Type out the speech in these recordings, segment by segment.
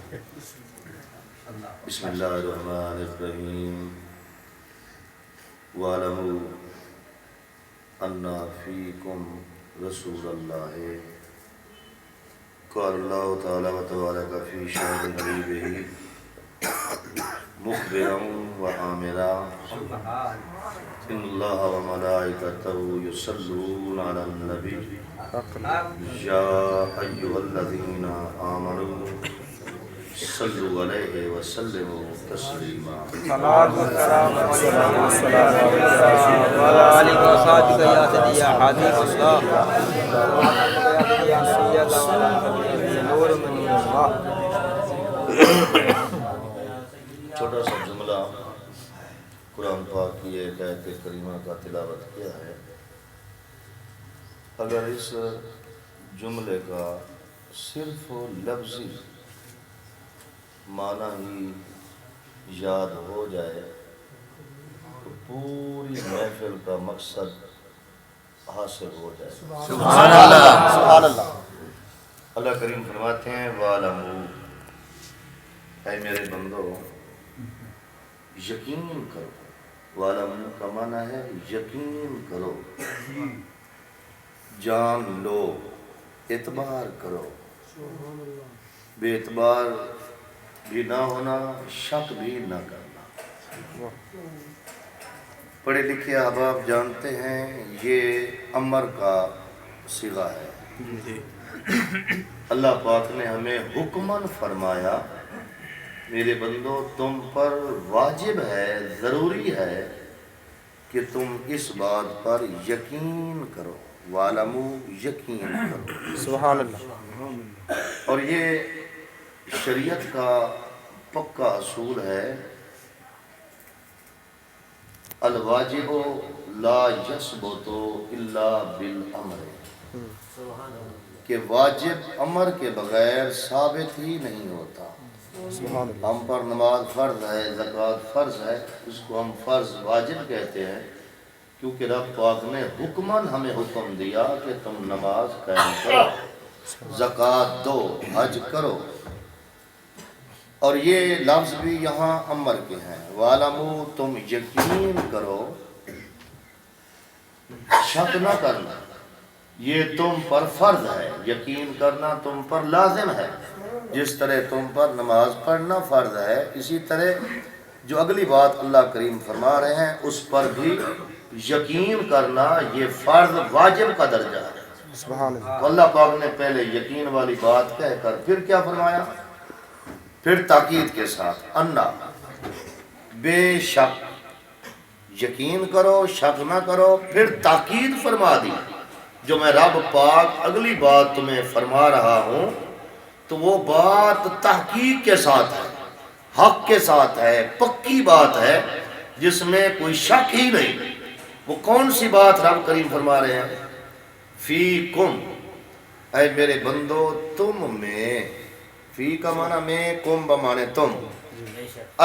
بسم اللہ الرحمن الرحیم وَاعْلَمُوا أَنَّ فِيكُمْ رَسُولَ اللَّهِ قال اللہ تعالی وتبارک فی شأن حبیبہ مخبرا وآمرا ان اللہ وملائکتہ یصلون علی النبی یا ایھا الذین آمنوا صلوا علیہ وسلموا تسلیما صلاۃ و سلام علی آلہ و صحبہ یا سیدی یا حبیب اللہ یا سید نور من اللہ۔ چھوٹا سا جملہ قرآن پاک کی ایک آیت کریمہ کا تلاوت کیا ہے۔ اگر اس جملے کا صرف لفظی معنی ہی یاد ہو جائے تو پوری محفل کا مقصد حاصل ہو جائے۔ سبحان اللہ، سبحان اللہ۔ اللہ کریم فرماتے ہیں وَاعْلَمُوا، اے میرے بندو یقین کرو۔ وَاعْلَمُوا کا معنی ہے یقین کرو، جان لو، اعتبار کرو، بے اعتبار بھی نہ ہونا، شک بھی نہ کرنا۔ پڑھے لکھے احباب جانتے ہیں یہ امر کا صیغہ ہے۔ اللہ پاک نے ہمیں حکماً فرمایا میرے بندو تم پر واجب ہے، ضروری ہے کہ تم اس بات پر یقین کرو۔ وَاعْلَمُوا، یقین کرو۔ سبحان اللہ۔ اور یہ شریعت کا پکا اصول ہے، الواجب لا یثبت الا بالامر، کہ واجب امر کے بغیر ثابت ہی نہیں ہوتا۔ ہم پر نماز فرض ہے، زکوٰۃ فرض ہے، اس کو ہم فرض واجب کہتے ہیں کیونکہ رب پاک نے حکماً ہمیں حکم دیا کہ تم نماز قائم کرو، زکوٰۃ دو، حج کرو۔ اور یہ لفظ بھی یہاں امر کے ہیں، وَاعْلَمُوا، تم یقین کرو، شک نہ کرنا، یہ تم پر فرض ہے، یقین کرنا تم پر لازم ہے۔ جس طرح تم پر نماز پڑھنا فرض ہے، اسی طرح جو اگلی بات اللہ کریم فرما رہے ہیں اس پر بھی یقین کرنا یہ فرض واجب کا درجہ ہے۔ سبحان اللہ۔ تو اللہ پاک نے پہلے یقین والی بات کہہ کر پھر کیا فرمایا؟ پھر تاکید کے ساتھ انا، بے شک، یقین کرو، شک نہ کرو، پھر تاکید فرما دی۔ جو میں رب پاک اگلی بات تمہیں فرما رہا ہوں تو وہ بات تحقیق کے ساتھ ہے، حق کے ساتھ ہے، پکی بات ہے جس میں کوئی شک ہی نہیں۔ وہ کون سی بات رب کریم فرما رہے ہیں؟ فیکم، اے میرے بندو تم میں، فی کا معنی میں، کم بمانے تم،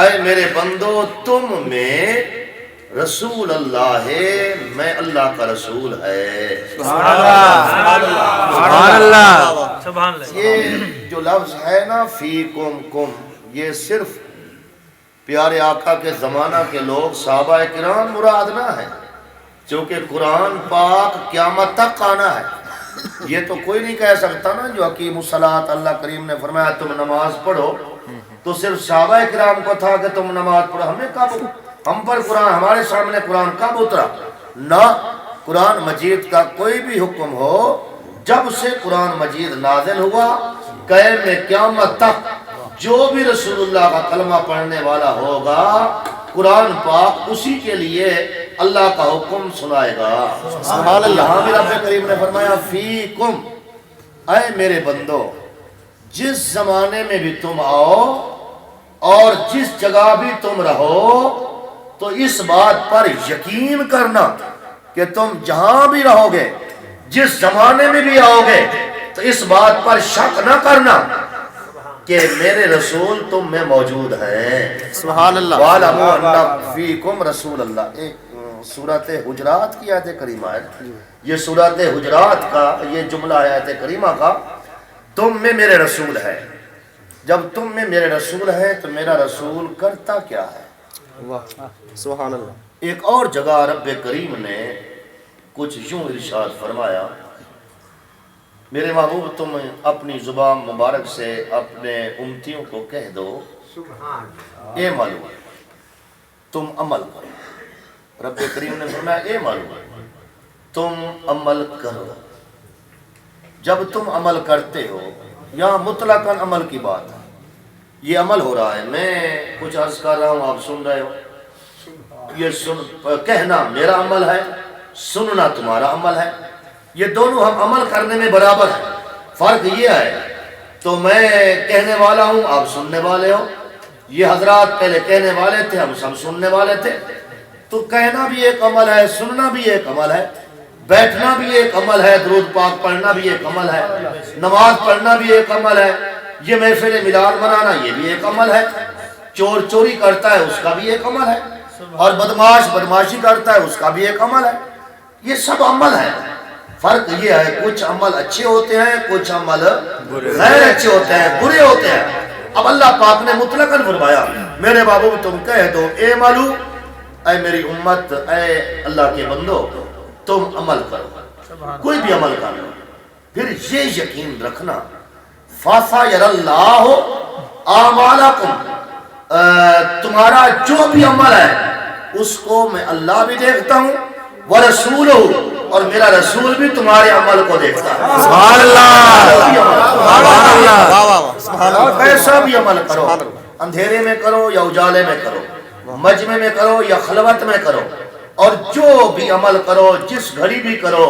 اے میرے بندو تم میں رسول اللہ ہے، میں اللہ کا رسول ہے۔ سبحان اللہ، سبحان اللہ، سبحان اللہ۔ یہ جو لفظ ہے نا فیکم کم، یہ صرف پیارے آقا کے زمانہ کے لوگ صحابہ کرام مراد نہ ہے، چونکہ قرآن پاک قیامت تک آنا ہے۔ یہ تو کوئی نہیں کہہ سکتا نا جو حکیم الصلاۃ اللہ کریم نے فرمایا تم نماز پڑھو تو صرف صحابہ کرام کو تھا کہ تم نماز پڑھو، ہمیں کب، ہم پر قرآن، ہمارے سامنے قرآن کب اترا؟ نہ، قرآن مجید کا کوئی بھی حکم ہو جب سے قرآن مجید نازل ہوا قیام قیامت تک جو بھی رسول اللہ کا کلمہ پڑھنے والا ہوگا قرآن پاک اسی کے لیے اللہ کا حکم سنائے گا۔ سبحان اللہ۔ یہاں بھی رب کریم نے فرمایا فیکم، اے میرے بندو جس زمانے میں بھی تم آؤ اور جس جگہ بھی تم رہو تو اس بات پر یقین کرنا کہ تم جہاں بھی رہو گے، جس زمانے میں بھی آؤ گے تو اس بات پر شک نہ کرنا کہ میرے رسول تم میں موجود ہیں۔ سبحان اللہ۔ وَاعْلَمُوا أَنَّ فِيكُمْ رَسُولَ اللَّهِ، ایک سورۃ حجرات کی آیت کریمہ ہے، یہ سورۃ حجرات کا یہ جملہ ہے آیت کریمہ کا، تم میں میرے رسول ہے۔ جب تم میں میرے رسول ہیں تو میرا رسول کرتا کیا ہے؟ واہ سبحان اللہ. ایک اور جگہ رب کریم نے کچھ یوں ارشاد فرمایا، میرے محبوب تم اپنی زبان مبارک سے اپنے امتیوں کو کہہ دو اے معلوم تم عمل کرو. رب کریم نے فرمایا اے معلوم تم عمل کرو. جب تم عمل کرتے ہو، یہاں مطلقاً عمل کی بات ہے، یہ عمل ہو رہا ہے، میں کچھ عرض کر رہا ہوں آپ سن رہے ہو، یہ کہنا میرا عمل ہے، سننا تمہارا عمل ہے، یہ دونوں ہم عمل کرنے میں برابر ہیں. فرق یہ ہے تو میں کہنے والا ہوں، آپ سننے والے ہو. یہ حضرات پہلے کہنے والے تھے، ہم سب سننے والے تھے. تو کہنا بھی ایک عمل ہے، سننا بھی ایک عمل ہے، بیٹھنا بھی ایک عمل ہے، درود پاک پڑھنا بھی ایک عمل ہے، نماز پڑھنا بھی ایک عمل ہے، یہ محفل میلاد منانا یہ بھی ایک عمل ہے، چور چوری کرتا ہے اس کا بھی ایک عمل ہے، اور بدماش بدماشی کرتا ہے اس کا بھی ایک عمل ہے. یہ سب عمل ہے. فرق یہ ہے کچھ عمل اچھے ہوتے ہیں، کچھ عمل غیر اچھے ہوتے ہیں، برے ہوتے ہیں. اب اللہ پاک نے مطلقاً فرمایا میرے بابو تم کہہ دو اے مالو، اے میری امت، اے اللہ کے بندو تم عمل کرو، کوئی بھی عمل کر لو. پھر یہ یقین رکھنا فَسَيَرَ اللَّهُ أَعْمَالَكُمْ، تمہارا جو بھی عمل ہے اس کو میں اللہ بھی دیکھتا ہوں، وَرَسُولُهُ، اور میرا رسول بھی تمہارے عمل کو دیکھتا ہے. سبحان اللہ. کیسا بھی عمل کرو، اندھیرے میں کرو یا اجالے میں کرو، مجمع میں کرو یا خلوت میں کرو، اور جو بھی عمل کرو، جس گھڑی بھی کرو،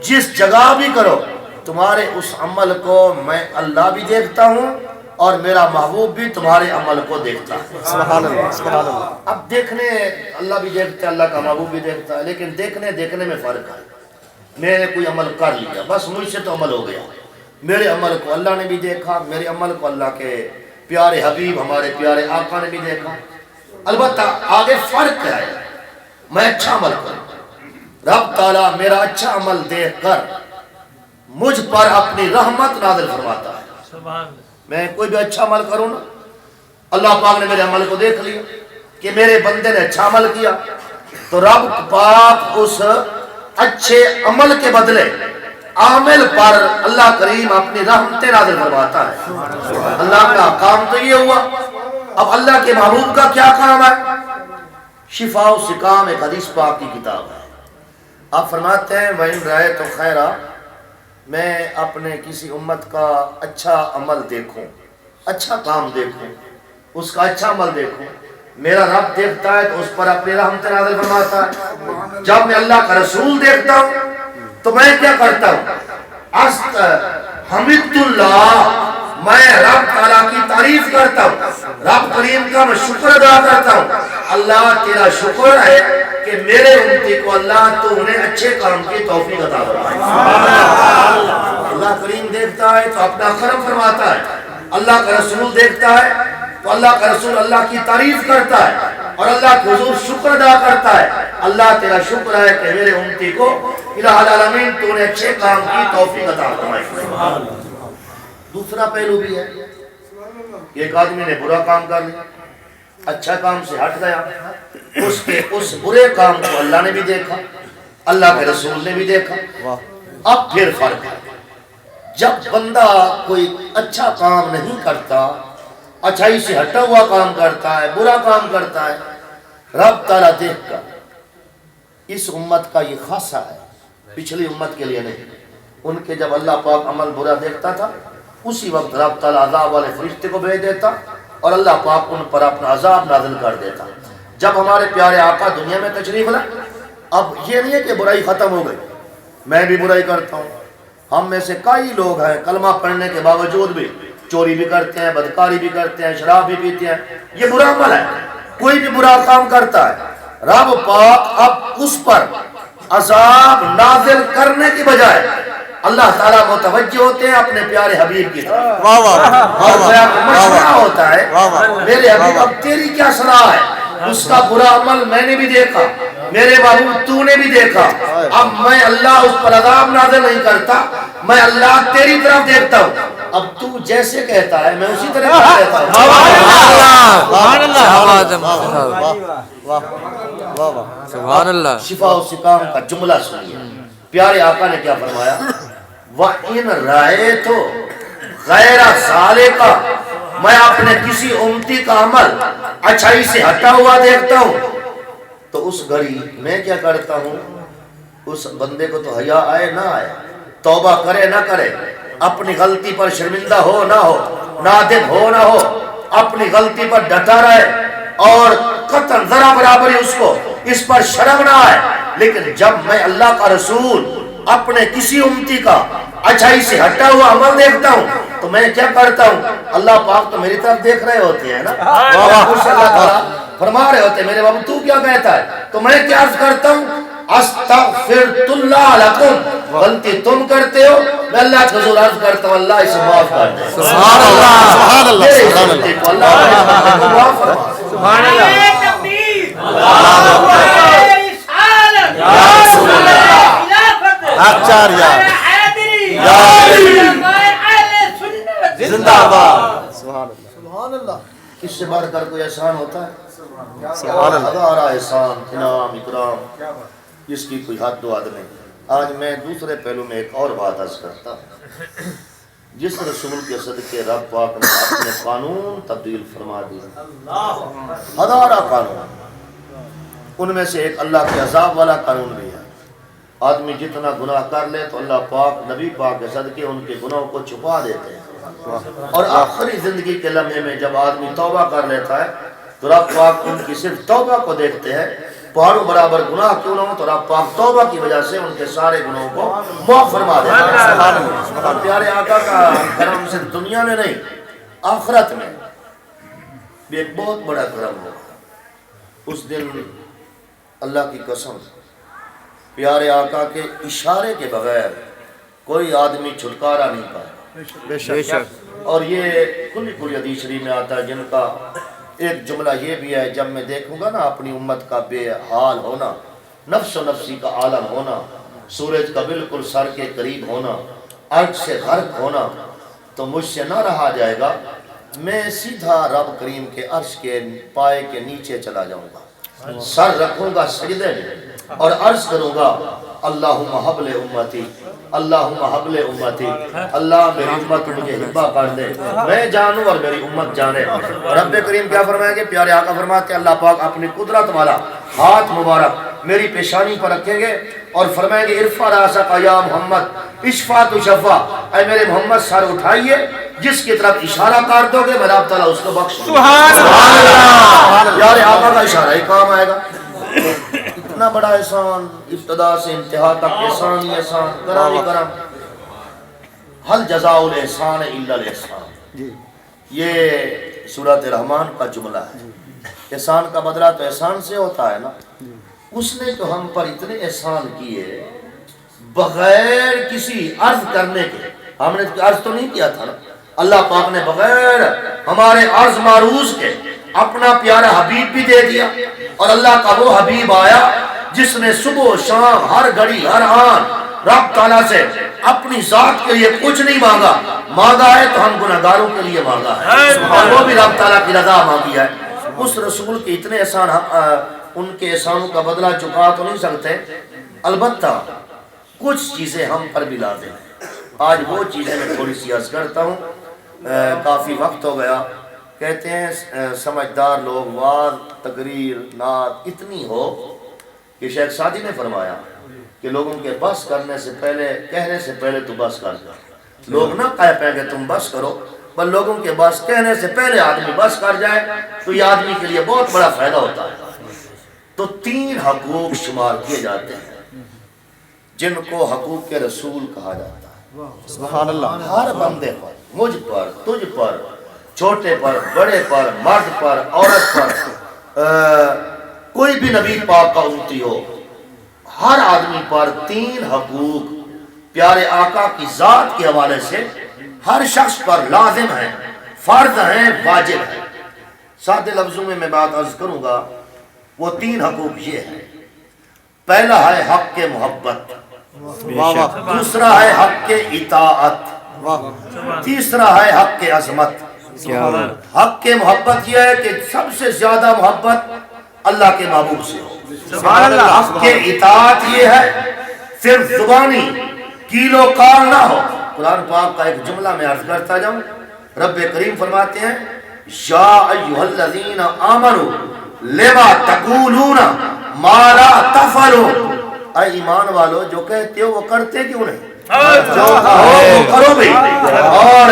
جس جگہ بھی کرو، تمہارے اس عمل کو میں اللہ بھی دیکھتا ہوں اور میرا محبوب بھی تمہارے عمل کو دیکھتا ہے. سبحان اللہ. سبحان اللہ. اب دیکھنے اللہ بھی دیکھتا ہے، اللہ کا محبوب بھی دیکھتا ہے، لیکن دیکھنے میں فرق ہے. میں نے کوئی عمل کر لیا، بس مجھ سے تو عمل ہو گیا، میرے عمل کو اللہ نے بھی دیکھا، میرے عمل کو اللہ کے پیارے حبیب ہمارے پیارے آقا نے بھی دیکھا. البتہ آگے فرق ہے، میں اچھا عمل کروں، رب تعالیٰ میرا اچھا عمل دیکھ کر مجھ پر اپنی رحمت نازل فرماتا ہے. میں کوئی بھی اچھا عمل کروں نا، اللہ پاک نے میرے عمل کو دیکھ لیا کہ میرے بندے نے اچھا عمل کیا، تو رب پاک اس اچھے عمل کے بدلے عامل پر اللہ کریم اپنی رحمتیں نازل فرماتا ہے. اللہ کا کام تو یہ ہوا. اب اللہ کے محبوب کا کیا کام ہے؟ شفا و سقام ایک حدیث پاک کی کتاب ہے. آپ فرماتے ہیں وَإِن رَأَيْتُ خَيْرًا، میں اپنے کسی امت کا اچھا عمل دیکھوں، اچھا کام دیکھوں، اس کا اچھا عمل دیکھوں، میرا رب دیکھتا ہے تو اس پر اپنی رحمت نازل فرماتا ہے. جب میں اللہ کا رسول دیکھتا ہوں تو میں کیا کرتا ہوں؟ حمد اللہ، میں رب تعالیٰ کی تعریف کرتا ہوں، رب کریم کا میں شکر ادا کرتا ہوں. اللہ تیرا شکر ہے کہ میرے امتی کو اللہ تو انہیں اچھے کام کی توفیق عطا فرمائے. اللہ کریم دیکھتا ہے تو اپنا کرم فرماتا ہے، اللہ کا رسول دیکھتا ہے تو اللہ کا رسول اللہ کی تعریف کرتا ہے اور اللہ کے حضور شکر ادا کرتا ہے. اللہ تیرا شکر ہے کہ میرے امتی کو الہ العالمین تو نے اچھے کام کی توفیق عطا فرمائی. دوسرا پہلو بھی ہے، ایک آدمی نے برا کام کر لیا، اچھا کام سے ہٹ گیا، اس برے کام کو اللہ نے بھی دیکھا، اللہ کے رسول نے بھی دیکھا. اب پھر فرق ہے، جب بندہ کوئی اچھا کام نہیں کرتا، اچھائی سے ہٹا ہوا کام کرتا ہے، برا کام کرتا ہے، رب تعالیٰ دیکھ کر، اس امت کا یہ خاصہ ہے، پچھلی امت کے لیے نہیں، ان کے جب اللہ پاک عمل برا دیکھتا تھا اسی وقت رب تعالیٰ عذاب والے فرشتے کو بھیج دیتا اور اللہ پاک ان پر اپنا عذاب نازل کر دیتا. جب ہمارے پیارے آقا دنیا میں تشریف لائے، اب یہ نہیں ہے کہ برائی ختم ہو گئی، میں بھی برائی کرتا ہوں. ہم میں سے کئی لوگ ہیں کلمہ پڑھنے کے باوجود بھی چوری بھی کرتے ہیں، بدکاری بھی کرتے ہیں، شراب بھی پیتے ہیں، یہ برا عمل ہے. کوئی بھی برا کام کرتا ہے، رب پاک اب اس پر عذاب نازل کرنے کی بجائے اللہ تعالیٰ متوجہ ہوتے ہیں اپنے پیارے حبیب کی طرف. اور مشورہ ہوتا ہے میرے حبیب اب تیری کیا صلاح ہے، اس کا برا عمل میں نے بھی دیکھا، میرے بابو تو نے بھی دیکھا. اب میں اللہ اس پر عذاب نازل نہیں کرتا، میں اللہ تیری طرف دیکھتا ہوں. اب تو جیسے کہتا ہے میں اسی طرح کہتا ہوں. سبحان اللہ. شفا و سقام کا جملہ سنیے. پیارے آقا نے کیا فرمایا؟ وَإِنْ رَأَيْتُ غَيْرَ ذَلِكَ، میں اپنے کسی امتی کا عمل اچھائی سے ہٹا ہوا دیکھتا ہوں تو اس گھڑی میں کیا کرتا ہوں؟ اس بندے کو تو حیا آئے نہ آئے، توبہ کرے نہ کرے، اپنی غلطی پر شرمندہ ہو نہ ہو، نادم ہو نہ ہو، اپنی غلطی پر ڈٹا رہے اور قطعاً ذرا برابری اس کو اس پر شرم نہ آئے. لیکن جب میں اللہ کا رسول اپنے کسی امتی کا اچھائی سے ہٹا ہوا عمل دیکھتا ہوں تو میں کیا کرتا ہوں؟ اللہ پاک تو میری طرف دیکھ رہے ہوتے ہیں نا، اللہ تعالیٰ فرما رہے ہوتے ہیں میرے بابو تو کیا کہتا ہے؟ تو میں کیا عرض کرتا ہوں؟ استغفرت اللہ لکم، غلطی تم کرتے ہو، میں اللہ کے حضور عرض کرتا ہوں اللہ اسے معاف کر دے. سبحان اللہ سبحان اللہ سبحان اللہ اللہ معاف فرما. سبحان اللہ. آچاریہ زندہ باد. سبحان اللہ. اس سے بڑھ کر کوئی احسان ہوتا ہے؟ سبحان اللہ. ہزارہ احسان، انعام، اکرام، اس کی کوئی حد و حد نہیں. آج میں دوسرے پہلو میں ایک اور بات عرض کرتا ہوں. جس رسول کے صدقے رب پاک نے اپنے قانون تبدیل فرما دیے، ہزارہ قانون، ان میں سے ایک اللہ کے عذاب والا قانون بھی ہے. آدمی جتنا گناہ کر لے تو اللہ پاک نبی پاک کے صدقے ان کے گناہوں کو چھپا دیتے ہیں، اور آخری زندگی کے لمحے میں جب آدمی توبہ کر لیتا ہے تو رب پاک ان کی صرف توبہ کو دیکھتے ہیں. پہاڑوں برابر گناہ کیوں نہ ہو تو رب پاک توبہ کی وجہ سے ان کے سارے گناہوں کو معاف فرما دیتا ہے. پیارے آقا کا کرم صرف دنیا میں نہیں، آخرت میں بھی ایک بہت بڑا کرم ہوگا. اس دن اللہ کی قسم پیارے آقا کے اشارے کے بغیر کوئی آدمی چھٹکارا نہیں پائے. بے شک. اور یہ کلی حدیث شریف میں آتا ہے جن کا ایک جملہ یہ بھی ہے، جب میں دیکھوں گا نا اپنی امت کا بے حال ہونا، نفس و نفسی کا عالم ہونا، سورج کا بالکل سر کے قریب ہونا، عرش سے غرق ہونا، تو مجھ سے نہ رہا جائے گا، میں سیدھا رب کریم کے عرش کے پائے کے نیچے چلا جاؤں گا، سر رکھوں گا سجدے میں اور عرض کروں گا اللہم حبل امتی، اللہم حبل امتی، اللہ میری امت مجھے حبہ کر دے، میں جانوں اور میری امت جانے. رب کریم کیا فرمائیں گے؟ پیارے آقا فرماتے ہیں اللہ پاک اپنی قدرت والا ہاتھ مبارک میری پیشانی پر رکھیں گے اور فرمائیں گے ارفع راسک یا محمد اشفع تشفع، اے میرے محمد سر اٹھائیے، جس کی طرف اشارہ کر دو گے میں رب تعالیٰ اس کو بخش دوں. سبحان اللہ. پیارے آقا کا اشارہ ہی کام آئے گا. اتنا بڑا احسان، ابتدا سے انتہا تک احسان ہی احسان، کرم ہی کرم. حل جزاء الاحسان الا الاحسان، یہ سورۃ رحمان کا جملہ ہے. احسان کا بدلہ تو احسان سے ہوتا ہے نا. اس نے تو ہم پر اتنے احسان کیے بغیر کسی عرض کرنے کے. ہم نے عرض تو نہیں کیا تھا نا، اللہ پاک نے بغیر ہمارے عرض معروض کے اپنا پیارا حبیب بھی دے دیا. اور اللہ کا وہ حبیب آیا جس نے صبح و شام ہر گھڑی ہر آن رب تعالیٰ سے اپنی ذات کے لیے کچھ نہیں مانگا، مانگا ہے تو ہم گناہگاروں کے لیے مانگا ہے، اور وہ بھی رب تعالیٰ کی رضا مانگی ہے. اس رسول کے اتنے احسان، ان کے احسانوں کا بدلہ چکا تو نہیں سکتے، البتہ کچھ چیزیں ہم پر بھی لازم ہیں. آج وہ چیزیں میں تھوڑی سی عرض کرتا ہوں. کافی وقت ہو گیا. کہتے ہیں سمجھدار لوگ وعظ، تقریر، نعت اتنی ہو کہ شیخ سعدی نے فرمایا کہ لوگوں کے بس کرنے سے پہلے، کہنے سے پہلے تو بس کر دو. لوگ نہ کہہ پائیں کہ تم بس کرو، بل لوگوں کے بس کہنے سے پہلے آدمی بس کر جائے تو یہ آدمی کے لیے بہت بڑا فائدہ ہوتا ہے. تو 3 حقوق شمار کیے جاتے ہیں جن کو حقوق کے رسول کہا جاتا ہے. سبحان اللہ. ہر بندے پر، مجھ پر، تجھ پر، چھوٹے پر، بڑے پر، مرد پر، عورت پر، کوئی بھی نبی پاک کا امتی ہو، ہر آدمی پر 3 حقوق پیارے آقا کی ذات کے حوالے سے ہر شخص پر لازم ہیں، فرض ہیں، واجب ہیں. سادے لفظوں میں بات عرض کروں گا وہ 3 حقوق یہ ہیں. پہلا ہے حق کے محبت، واہ واہ دوسرا ہے حق کے اطاعت، واہ تیسرا ہے حق کے عظمت. حق کے محبت یہ ہے کہ سب سے زیادہ محبت اللہ کے محبوب سے ہو. حق کے اطاعت یہ ہے صرف زبانی کیل و کال نہ ہو. قرآن پاک کا ایک جملہ میں عرض کرتا جاؤں. رب کریم فرماتے ہیں یا ایھا الذین آمنوا لما تقولون ما لا تفعلون. اے ایمان والو جو کہتے ہو وہ کرتے کیوں نہیں؟ جو کہو وہ کرو بھی. اور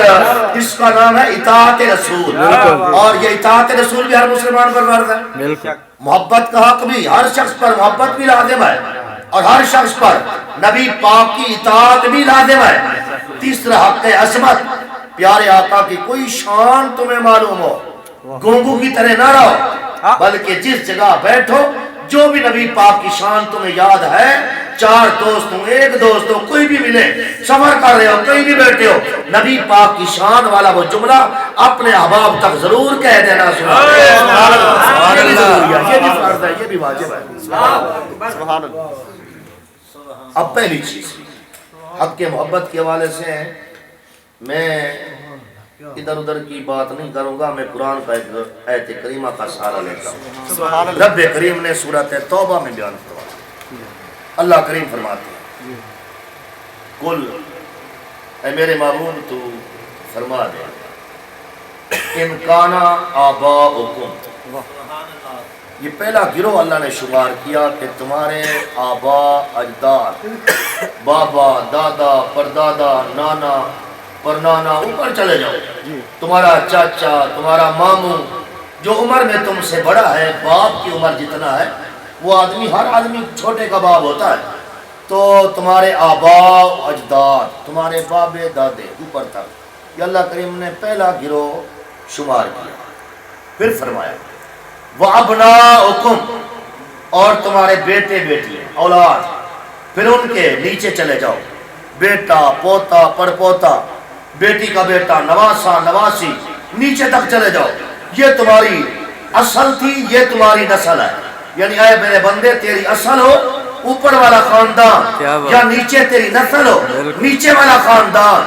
اس کا نام ہے اطاعت رسول. اور یہ اطاعت رسول بھی ہر مسلمان پر فرض ہے. محبت کا حق بھی ہر شخص پر محبت بھی لازم ہے، اور ہر شخص پر نبی پاک کی اطاعت بھی لازم ہے. تیسرا حق ہے عظمت. پیارے آقا کی کوئی شان تمہیں معلوم ہو، گونگو کی طرح نہ رہو، بلکہ جس جگہ بیٹھو جو بھی نبی پاک کی شان تمہیں یاد ہے، 4 دوست ہوں، 1 دوست ہو، کوئی بھی ملے، سفر کر رہے ہو، کہیں بھی بیٹھے ہو، نبی پاک کی شان والا وہ جملہ اپنے احباب تک ضرور کہہ دینا. یہ بھی ضروری ہے، یہ بھی فرض ہے، یہ بھی واجب ہے. سبحان اللہ. اب پہلی چیز حق کے محبت کے حوالے سے میں ادھر ادھر کی بات نہیں کروں گا. میں قرآن کا ایک آیت کریمہ کا سہارا لیتا ہوں. رب کریم نے سورۃ توبہ میں بیان فرمایا. اللہ کریم فرماتے ہیں قل، اے میرے معبود تو فرما دے ان کان آباؤکم. یہ پہلا گروہ اللہ نے شمار کیا کہ تمہارے آبا اجداد، بابا، دادا، پردادا، نانا، پرنانا، اوپر چلے جاؤ، تمہارا چاچا، تمہارا ماموں جو عمر میں تم سے بڑا ہے، باپ کی عمر جتنا ہے، وہ آدمی، ہر آدمی چھوٹے کا باپ ہوتا ہے، تو تمہارے آبا اجداد، تمہارے بابے دادے، اوپر تک یہ اللہ کریم نے پہلا گروہ شمار کیا. پھر فرمایا وَأَبْنَاؤُكُمْ، اور تمہارے بیٹے بیٹی اولاد. پھر ان کے نیچے چلے جاؤ، بیٹا، پوتا، پڑپوتا، بیٹی کا بیٹا، نواسا، نواسی، نیچے تک چلے جاؤ. یہ تمہاری اصل تھی، یہ تمہاری نسل ہے. یعنی اے میرے بندے تیری اصل ہو اوپر والا خاندان، یا نیچے تیری نسل ہو نیچے والا خاندان.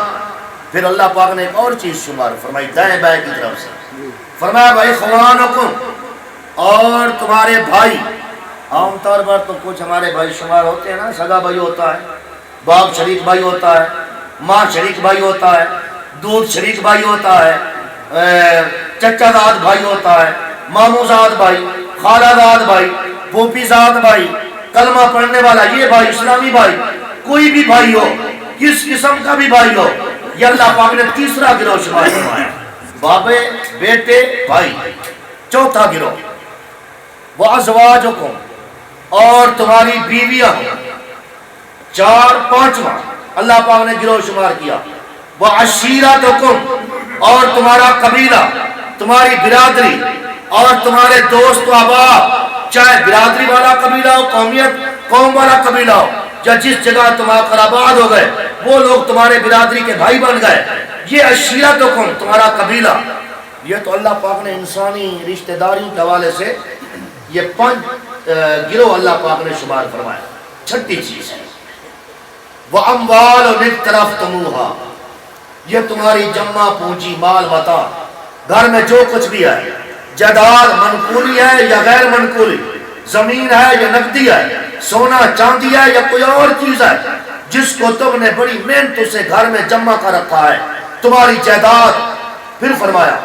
پھر اللہ پاک نے ایک اور چیز شمار فرمائی دائیں بائیں کی طرف سے. فرمایا بھائی خوانکم، اور تمہارے بھائی. عام طور پر تو کچھ ہمارے بھائی شمار ہوتے ہیں نا، سگا بھائی ہوتا ہے، باپ شریک بھائی ہوتا ہے، ماں شریک بھائی ہوتا ہے، دودھ شریک بھائی ہوتا ہے، چچا زاد بھائی ہوتا ہے، ماموں زاد بھائی، خالہ زاد بھائی، پھوپھی زاد بھائی، کلمہ پڑھنے والا یہ بھائی، اسلامی بھائی، کوئی بھی بھائی ہو، کس قسم کا بھی بھائی ہو. یہ اللہ پاک نے تیسرا گروہ شمار فرمایا، بابے، بیٹے، بھائی. چوتھا گروہ وَأَزْوَاجُكُمْ، اور تمہاری بیویاں. 4. 5واں اللہ پاک نے گروہ شمار کیا وَعَشِيرَتُكُمْ، اور تمہارا قبیلہ، تمہاری برادری، اور تمہارے دوست و احباب، چاہے برادری والا قبیلہ ہو، قومیت، قوم والا قبیلہ ہو، یا جس جگہ تم اقرباد ہو گئے وہ لوگ تمہارے برادری کے بھائی بن گئے. یہ عشیرتکم، تمہارا قبیلہ. یہ تو اللہ پاک نے انسانی رشتہ داریوں کے حوالے سے یہ 5 گروہ اللہ پاک نے شمار فرمایا. چھٹی چیز ہے وَأَمْوَالٌ اقْتَرَفْتُمُوهَا، یہ تمہاری جمع پونجی، مال متاع، گھر میں جو کچھ بھی ہے، جائیداد منقولی ہے یا غیر منقولی، زمین ہے یا نقدی ہے، سونا چاندی ہے یا کوئی اور چیز ہے، جس کو تم نے بڑی محنت سے گھر میں جمع کر رکھا ہے، تمہاری جائیداد. پھر فرمایا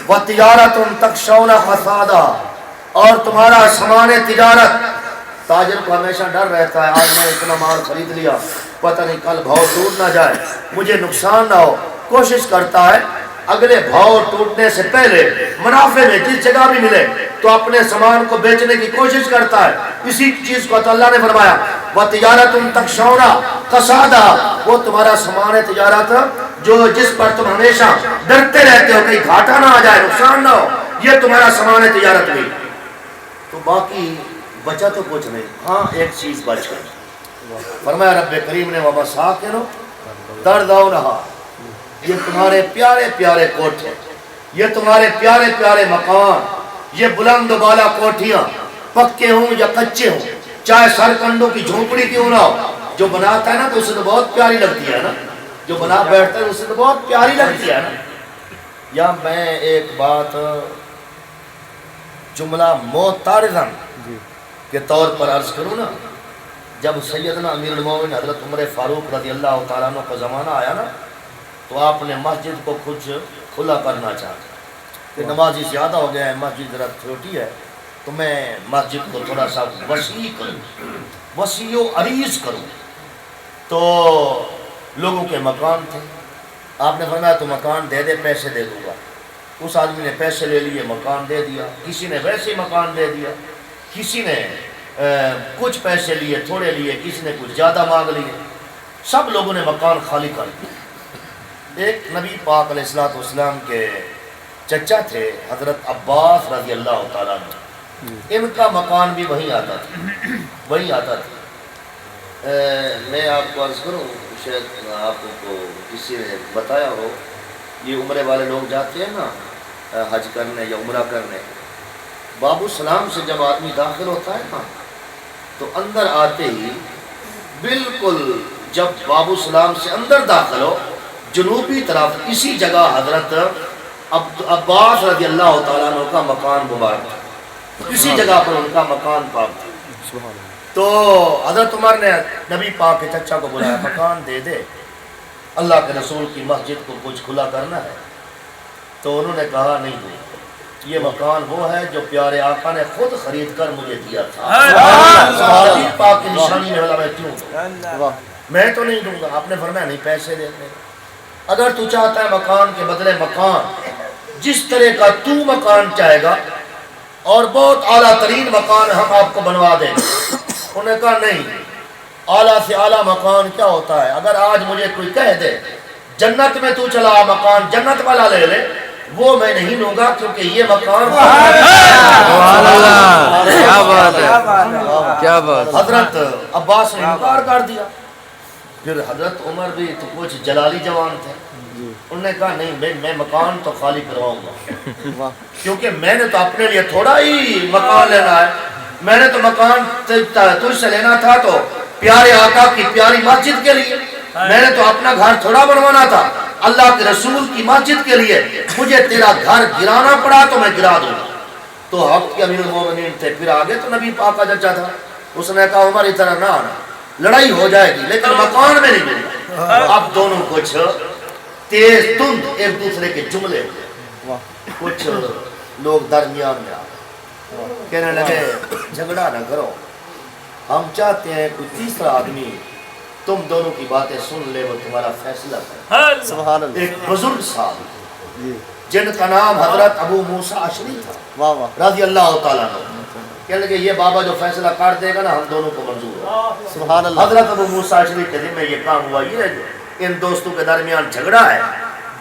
وَتِجَارَةٌ تَخْشَوْنَ فَسَادَهَا، اور تمہارا سامان تجارت. تاجر کو ہمیشہ ڈر رہتا ہے آج میں اتنا مال خرید لیا، پتہ نہیں کل بھاؤ ٹوٹ نہ جائے، مجھے نقصان نہ ہو. کوشش کرتا ہے اگلے بھاؤ ٹوٹنے سے پہلے منافع میں جس جگہ بھی ملے تو اپنے سامان کو بیچنے کی کوشش کرتا ہے. اسی چیز کو تو اللہ نے فرمایا وَتِجَارَةٌ تَخْشَوْنَ فَسَادَهَا، وہ تمہارا سامان تجارت جو جس پر تم ہمیشہ ڈرتے رہتے ہو کہیں گھاٹا نہ آ جائے، نقصان نہ ہو، یہ تمہارا سامان تجارت بھی. تو باقی بچا تو کچھ نہیں. ہاں ایک چیز بچ گئی. فرمایا رب کریم نے وَمَسَاكِنُ تَرْضَوْنَهَا، یہ تمہارے پیارے پیارے کوٹھے، یہ تمہارے پیارے پیارے مکان، یہ بلند و بالا کوٹھیاں، پکے ہوں یا کچے ہوں، چاہے سر کنڈوں کی جھونپڑی کیوں نہ ہو، جو بناتا ہے نا تو اسے تو بہت پیاری لگتی ہے نا، جو بنا بیٹھتا ہے اسے تو بہت پیاری لگتی ہے نا۔ یا میں ایک بات جملہ معترضاً کے طور پر عرض کروں نا، جب سیدنا امیر المومنین حضرت عمر فاروق رضی اللہ تعالیٰ عنہ کا زمانہ آیا نا، تو آپ نے مسجد کو کچھ کھلا کرنا چاہا کہ نمازی زیادہ ہو گیا ہے، مسجد ذرا چھوٹی ہے، تو میں مسجد کو تھوڑا سا وسیع کروں، وسیع و عریض کروں۔ تو لوگوں کے مکان تھے، آپ نے فرمایا تو مکان دے دے، پیسے دے دوں گا۔ اس آدمی نے پیسے لے لیے، مکان دے دیا، کسی نے ویسے مکان دے دیا، کسی نے کچھ پیسے لیے، تھوڑے لیے، کسی نے کچھ زیادہ مانگ لیے، سب لوگوں نے مکان خالی کر دیا۔ ایک نبی پاک علیہ الصلوۃ والسلام کے چچا تھے حضرت عباس رضی اللہ تعالیٰ عنہ، ان کا مکان بھی وہیں آتا تھا، وہیں آتا تھا۔ میں آپ کو عرض کروں، شاید آپ کو کسی نے بتایا ہو، یہ عمرے والے لوگ جاتے ہیں نا حج کرنے یا عمرہ کرنے، باب السلام سے جب آدمی داخل ہوتا ہے نا تو اندر آتے ہی بالکل جب باب السلام سے اندر داخل ہو، جنوبی طرف اسی جگہ حضرت عباس رضی اللہ تعالیٰ عنہ کا مکان مبارک تھا، اسی جگہ پر ان کا مکان پاک تھا۔ تو حضرت عمر نے نبی پاک کے چچا کو بلایا، مکان دے دے، اللہ کے رسول کی مسجد کو کچھ کھلا کرنا ہے۔ تو انہوں نے کہا نہیں دوں، یہ مکان وہ ہے جو پیارے آقا نے خود خرید کر مجھے دیا تھا، صحابی پاک کی نشانی میں والا میں کیوں دوں، میں تو نہیں دوں گا۔ آپ نے فرمایا نہیں، پیسے دے دے، اگر تو چاہتا ہے مکان کے بدلے مکان، جس طرح کا تو مکان چاہے گا اور بہت اعلیٰ ترین مکان ہم آپ کو بنوا دیں گے۔ انہوں نے کہا نہیں، اعلیٰ سے اعلیٰ مکان کیا ہوتا ہے، اگر آج مجھے کوئی کہہ دے جنت میں تو چلا مکان جنت والا لے لے، وہ میں نہیں لوں گا، کیونکہ یہ مکان کیا بات ہے، کیا بات۔ حضرت عباس نے انکار کر دیا۔ پھر حضرت عمر بھی تو کچھ جلالی جوان تھے، انہوں نے کہا نہیں، میں مکان تو خالی کرواؤں گا، کیونکہ میں نے تو اپنے لیے تھوڑا ہی مکان لینا ہے، میں نے تو مکان تجھ سے لینا تھا تو پیارے آقا کی پیاری مسجد کے لیے، میں نے تو اپنا گھر تھوڑا بنوانا تھا، اللہ کے رسول کی مسجد کے لیے مجھے تیرا گھر گرانا پڑا تو میں گرا دوں گا۔ تو حق کے امیر المومنین تھے، پھر آگے تو نبی پاک کا چچا تھا، اس نے کہا عمر اس طرح نہ آنا، لڑائی ہو جائے گی لیکن مکان میں نہیں ملے۔ اب دونوں کچھ تیز تند ایک دوسرے کے جملے ہوئے، کچھ لوگ درمیان میں آئے، کہنے لگے جھگڑا نہ کرو، ہم چاہتے ہیں کوئی تیسرا آدمی تم دونوں کی باتیں سن لے، وہ تمہارا فیصلہ کرے۔ سبحان اللہ۔ ایک بزرگ صاحب جن کا نام حضرت ابو موسیٰ اشعری تھا واہ واہ، رضی اللہ تعالیٰ عنہ، کہنے لگے یہ بابا جو فیصلہ کر دے گا نا ہم دونوں کو منظور ہے۔ سبحان اللہ۔ حضرت ابو موسیٰ اشعری کے دن میں یہ کام ہوا، یہ ہے جو ان دوستوں کے درمیان جھگڑا ہے،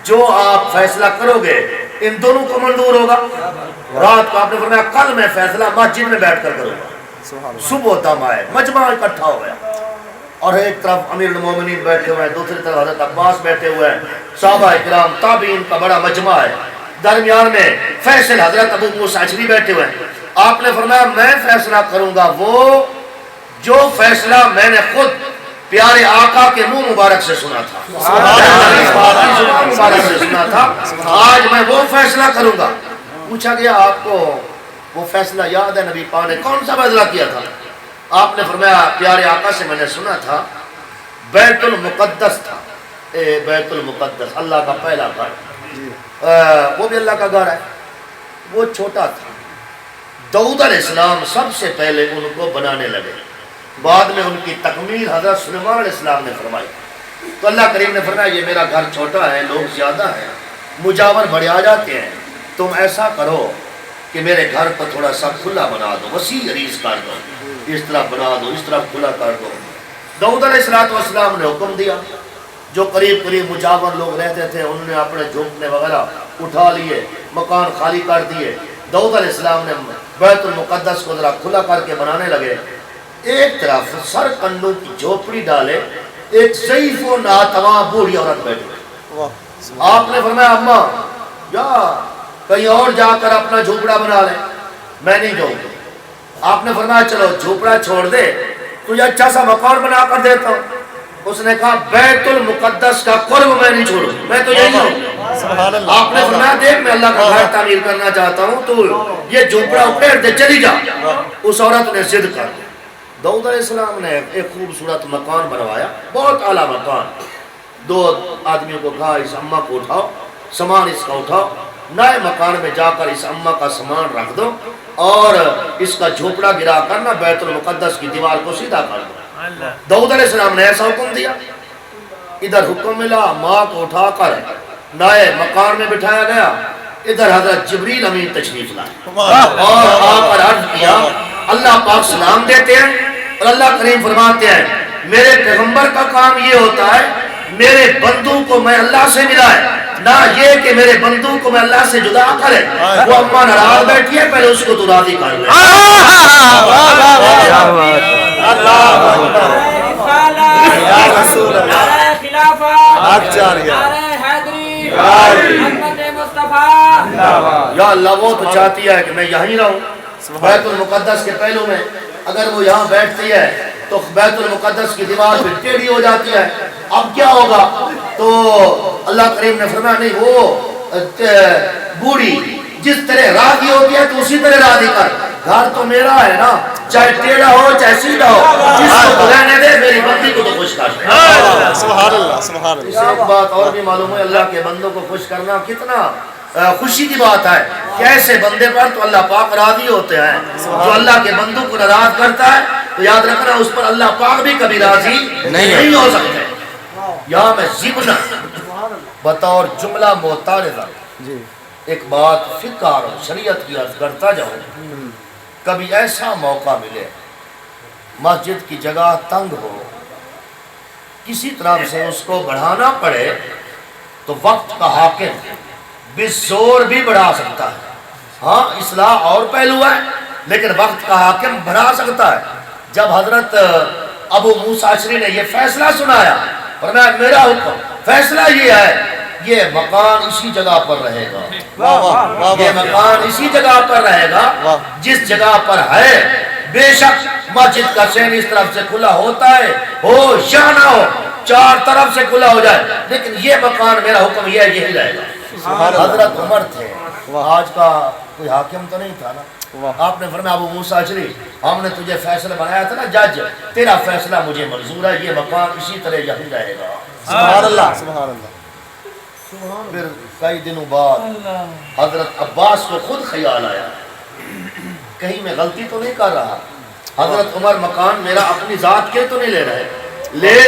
جو آپ فیصلہ کرو گے ان دونوں کو منظور ہوگا۔ رات کو آپ نے فرمایا کل میں فیصلہ مسجد میں بیٹھ کر کروں گا۔ صبح دم آئے، مجمع اکٹھا ہو گیا، اور ایک طرف امیر المومنین بیٹھے ہوئے ہیں، دوسری طرف حضرت عباس بیٹھے ہوئے ہیں، صحابہ کرام تابعین کا بڑا مجمع ہے، درمیان میں فیصل حضرت ابو موسیٰ اشعری بیٹھے ہوئے ہیں۔ آپ نے فرمایا میں فیصلہ کروں گا وہ جو فیصلہ میں نے خود پیارے آقا کے منہ مبارک سے سنا تھا، مبارک سے سنا تھا، آج میں وہ فیصلہ کروں گا۔ پوچھا گیا آپ کو وہ فیصلہ یاد ہے نبی پاک نے کون سا فیصلہ کیا تھا؟ آپ نے فرمایا پیارے آقا سے میں نے سنا تھا بیت المقدس تھا، بیت المقدس اللہ کا پہلا گھر، وہ بھی اللہ کا گھر ہے، وہ چھوٹا تھا، داؤد علیہ السلام سب سے پہلے ان کو بنانے لگے، بعد میں ان کی تکمیل حضرت سلیمان علیہ السلام نے فرمائی۔ تو اللہ کریم نے فرمایا یہ میرا گھر چھوٹا ہے، لوگ زیادہ ہیں، مجاور بڑے آ جاتے ہیں، تم ایسا کرو کہ میرے گھر پر تھوڑا سا کھلا بنا دو، وسیع عریض کر دو، اس طرح بنا دو، اس طرح کھلا کر دو۔ داؤد علیہ السلام نے حکم دیا، جو قریب قریب مجاور لوگ رہتے تھے انہوں نے اپنے جھونپنے وغیرہ اٹھا لیے، مکان خالی کر دیے، داؤد علیہ السلام نے بیت المقدس کو ذرا کھلا کر کے بنانے لگے۔ ایک طرف سر کنڈوں کی جھوپڑی ڈالے ایک ضعیف و ناتواں بوڑھی عورت بیٹھی، آپ نے فرمایا اماں یا کہیں اور جا کر اپنا جھوپڑا بنا لے، میں نہیں جاؤں گا۔ آپ نے فرمایا چلو جھوپڑا چھوڑ دے تجھے اچھا سا مکان بنا کر دیتا ہوں. اس نے کہا بیت المقدس کا قرب میں نہیں چھوڑوں, میں تو یہی ہوں. سبحان اللہ. آپ نے فرمایا دیکھ میں اللہ کا گھر تعمیر کرنا چاہتا ہوں, تو یہ جھوپڑا اپھیڑ دے, چلی جا. اس عورت نے ضد کر دی. داؤد علیہ السلام نے ایک خوبصورت مکان بنوایا, بہت اعلیٰ مکان. 2 آدمیوں کو کہا اس اماں کو اٹھاؤ, سامان اس کا اٹھاؤ, نئے مکان میں جا کر اس اماں کا سامان رکھ دو اور اس کا جھوپڑا گرا کر نہ بیت المقدس کی دیوار کو سیدھا کر دو. داؤد علیہ السلام نے ایسا حکم دیا. ادھر حکم ملا, ماں کو اٹھا کر نئے مکان میں بٹھایا گیا. ادھر حضرت جبریل امین تشریف لائے اور آ کر عرض کیا. اللہ پاک سلام دیتے ہیں اور اللہ کریم فرماتے ہیں میرے پیغمبر کا کام یہ ہوتا ہے میرے بندوں کو میں اللہ سے ملائے, نہ یہ کہ میرے بندوں کو میں اللہ سے جدا کرے. وہ اماں ناراض بیٹھی ہے, پہلے اس کو تو راضی کر لے. یا اللہ وہ تو چاہتی ہے کہ میں یہیں رہوں بیت المقدس کے پہلو میں. اگر وہ یہاں بیٹھتی ہے تو بیت المقدس کی دیوار پھر ٹیڑھی ہو جاتی ہے. اب کیا ہوگا؟ تو اللہ کریم نے فرمایا نہیں, وہ بوڑھی جس طرح راضی ہوتی ہے تو اسی طرح راضی کر. گھر تو میرا ہے نا, چاہے ٹیڑھا ہو چاہے سیدھا ہو, جس کو رہنے دے, میری بندی کو تو خوش کر دے. سبحان اللہ. سبحان اللہ. اس سے ایک بات اور بھی معلوم ہے, اللہ کے بندوں کو خوش کرنا کتنا خوشی کی بات ہے کہ ایسے بندے پر تو اللہ پاک راضی ہوتے ہیں. جو اللہ کے بندوں کو ناراض کرتا ہے تو یاد رکھنا اس پر اللہ پاک بھی کبھی راضی نہیں ہو سکتے. یہاں میں ضمن بطور جملہ معترضہ ایک بات فقہ اور شریعت کی عرض کرتا جاؤں. کبھی ایسا موقع ملے مسجد کی جگہ تنگ ہو, کسی طرح سے اس کو بڑھانا پڑے, تو وقت کا حاکم بزور بھی بڑھا سکتا ہے. ہاں اصلاح اور پہلو ہے, لیکن وقت کا حاکم بڑھا سکتا ہے. جب حضرت ابو موسیٰ اشعری نے یہ فیصلہ سنایا, فرمایا میرا حکم فیصلہ یہ ہے, یہ مکان اسی جگہ پر رہے گا, یہ مکان اسی جگہ پر رہے گا جس جگہ پر ہے. بے شک مسجد کا چین اس طرف سے کھلا ہوتا ہے, ہو یا نہ ہو, 4 طرف سے کھلا ہو جائے, لیکن یہ مکان میرا حکم یہ یہی رہے گا. حضرت عمر تھے, آج کا کوئی حاکم تو نہیں تھا نا. آپ نے فرمایا ابو موسیٰ اشعری ہم نے تجھے فیصلہ بنایا تھا نا جج, تیرا فیصلہ مجھے منظور ہے, یہ مکان اسی طرح یہی رہے گا. سبحان اللہ. سبحان اللہ. پھر کئی دنوں بعد حضرت عباس کو خود خیال آیا کہیں میں غلطی تو نہیں کر رہا. حضرت عمر مکان میرا اپنی ذات کے تو نہیں لے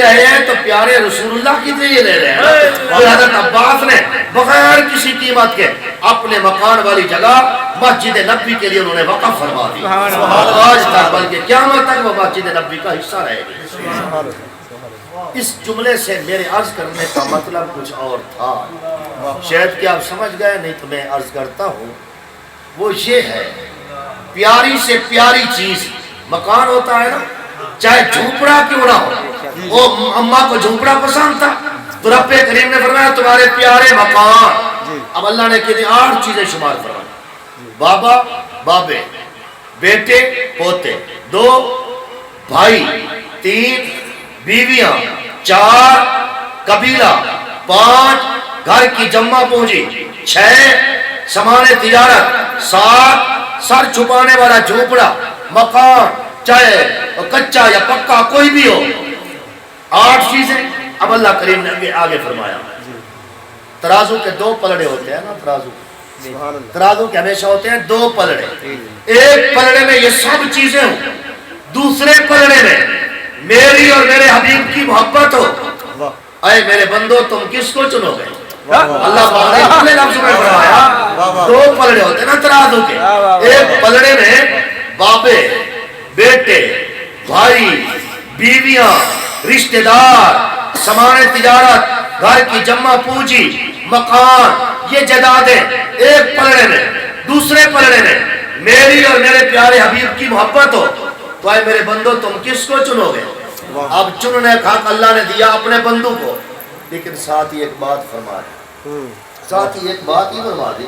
رہے ہیں تو پیارے رسول اللہ کی لیے لے رہے ہیں. تو حضرت عباس نے بغیر کسی قیمت کے اپنے مکان والی جگہ مسجد نبوی کے لیے انہوں نے وقف فرما دی. آج تک بلکہ قیامت تک وہ مسجد نبوی کا حصہ رہے گی. اس جملے سے میرے عرض کرنے کا مطلب کچھ اور تھا, شاید کہ آپ سمجھ گئے, نہیں تو میں عرض کرتا ہوں. وہ یہ ہے پیاری سے پیاری چیز مکان ہوتا ہے نا, چاہے جھوپڑا کیوں نہ ہو. وہ اماں کو جھوپڑا پسند تھا تو رب کریم نے فرمایا تمہارے پیارے مکان. اب اللہ نے کہتے 8 چیزیں شمار فرمائی, بابا بابے, بیٹے پوتے, 2 بھائی, 3 بیویاں, 4 قبیلہ, 5 گھر کی جمع پونجی, 6 سامان تجارت, 7 سر چھپانے والا جھوپڑا. مکان چاہے کچا یا پکا کوئی بھی ہو, 8 چیزیں. اب اللہ کریم نے آگے فرمایا ترازو کے 2 پلڑے ہوتے ہیں نا, ترازو کے ہمیشہ ہوتے ہیں 2 پلڑے. ایک پلڑے میں یہ سب چیزیں ہوں, دوسرے پلڑے میں میری اور میرے حبیب کی محبت ہو. اے میرے بندو تم کس کو چنو گے؟ اللہ پاک نے اپنے لفظ میں فرمایا 2 پلڑے ہوتے ہیں نا ترازو کے. ایک پلڑے میں بابے, بیٹے, بھائی, بیویاں, رشتہ دار, سامان تجارت, گھر کی جمع پونجی, مکان, یہ جائیدادیں ایک پلڑے میں. دوسرے پلڑے میں میری اور میرے پیارے حبیب کی محبت ہو. تو اے میرے بندو تم کس کو چنو گے؟ اب چننے کا حق اللہ نے دیا اپنے بندوں کو, لیکن ساتھ ہی ایک بات فرما دی, ساتھ ہی ایک بات ہی فرما دی.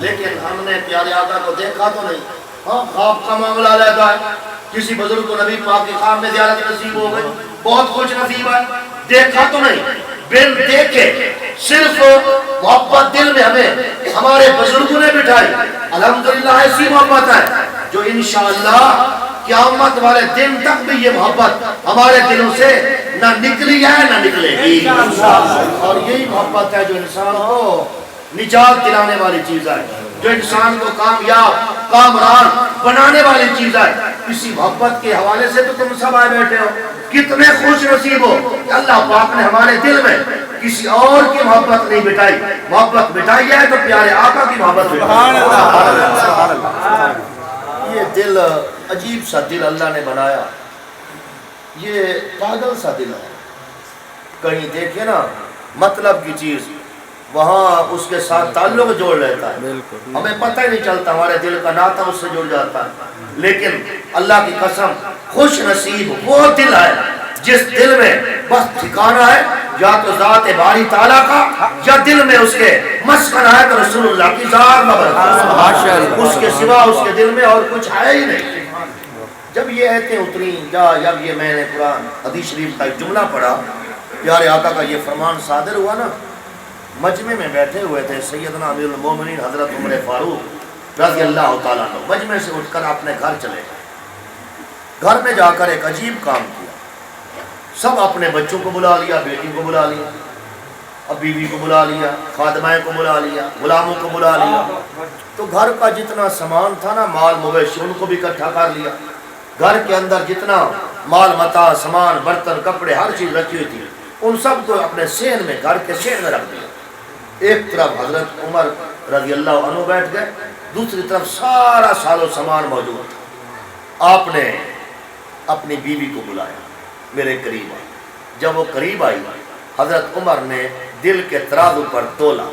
لیکن ہم نے پیارے آقا کو دیکھا تو نہیں. ہاں خواب کا معاملہ رہتا ہے, کسی بزرگ کو نبی پاک کے خواب میں زیارت نصیب ہو گئی, بہت خوش نصیب ہے, دیکھا تو نہیں. بن دیکھے صرف محبت دل میں ہمیں ہمارے بزرگوں نے بٹھائی. الحمدللہ ایسی محبت ہے جو انشاءاللہ قیامت والے دن تک بھی یہ محبت ہمارے دلوں سے نہ نکلی ہے نہ نکلے گی. اور یہی محبت ہے جو انسان کو نجات دلانے والی چیز ہے, جو انسان کو کامیاب کامران بنانے والی چیز ہے. اسی محبت کے حوالے سے تو تم سب آئے بیٹھے ہو. کتنے خوش نصیب ہو کہ اللہ پاک نے ہمارے دل میں کسی اور کی محبت نہیں بٹائی. محبت بٹائی ہے تو پیارے آقا کی محبت بٹائی. یہ دل عجیب سا دل اللہ نے بنایا, یہ پاگل سا دل ہے. کہیں دیکھے نا مطلب کی چیز وہاں اس کے ساتھ تعلق جوڑ لیتا ہے, ہمیں پتہ ہی نہیں چلتا, ہمارے دل کا ناطہ اس سے جڑ جاتا ہے. لیکن اللہ کی قسم خوش نصیب وہ دل ہے جس دل میں بس ٹھکانہ ہے یا تو ذات باری تعالیٰ کا, یا دل میں اس کے مسکن ہے تو رسول اللہ کی ذات مبارک, اس کے سوا اس کے دل میں اور کچھ ہے ہی نہیں. جب یہ آیتیں اتری جب یہ میں نے قرآن حدیث شریف کا ایک جملہ پڑھا, پیارے آقا کا یہ فرمان صادر ہوا نا, مجمع میں بیٹھے ہوئے تھے سیدنا امیر المومنین حضرت عمر فاروق رضی اللہ تعالیٰ عنہ. مجمع سے اٹھ کر اپنے گھر چلے گئے. گھر میں جا کر ایک عجیب کام کیا. سب اپنے بچوں کو بلا لیا, بیٹی کو بلا لیا, اب بیوی کو بلا لیا, خادمائیں کو بلا لیا, غلاموں کو بلا لیا. تو گھر کا جتنا سامان تھا نا, مال مویشی, ان کو بھی اکٹھا کر لیا. گھر کے اندر جتنا مال متاع سامان برتن کپڑے ہر چیز رکھی ہوئی تھی, ان سب کو اپنے سین میں, گھر کے سین میں رکھ دیا. ایک طرف حضرت عمر رضی اللہ عنہ بیٹھ گئے, دوسری طرف سارا سال و سامان موجود تھا. آپ نے اپنی بیوی کو بلایا, میرے قریب آئی. جب وہ قریب آئی, حضرت عمر نے دل کے ترازو پر تولا,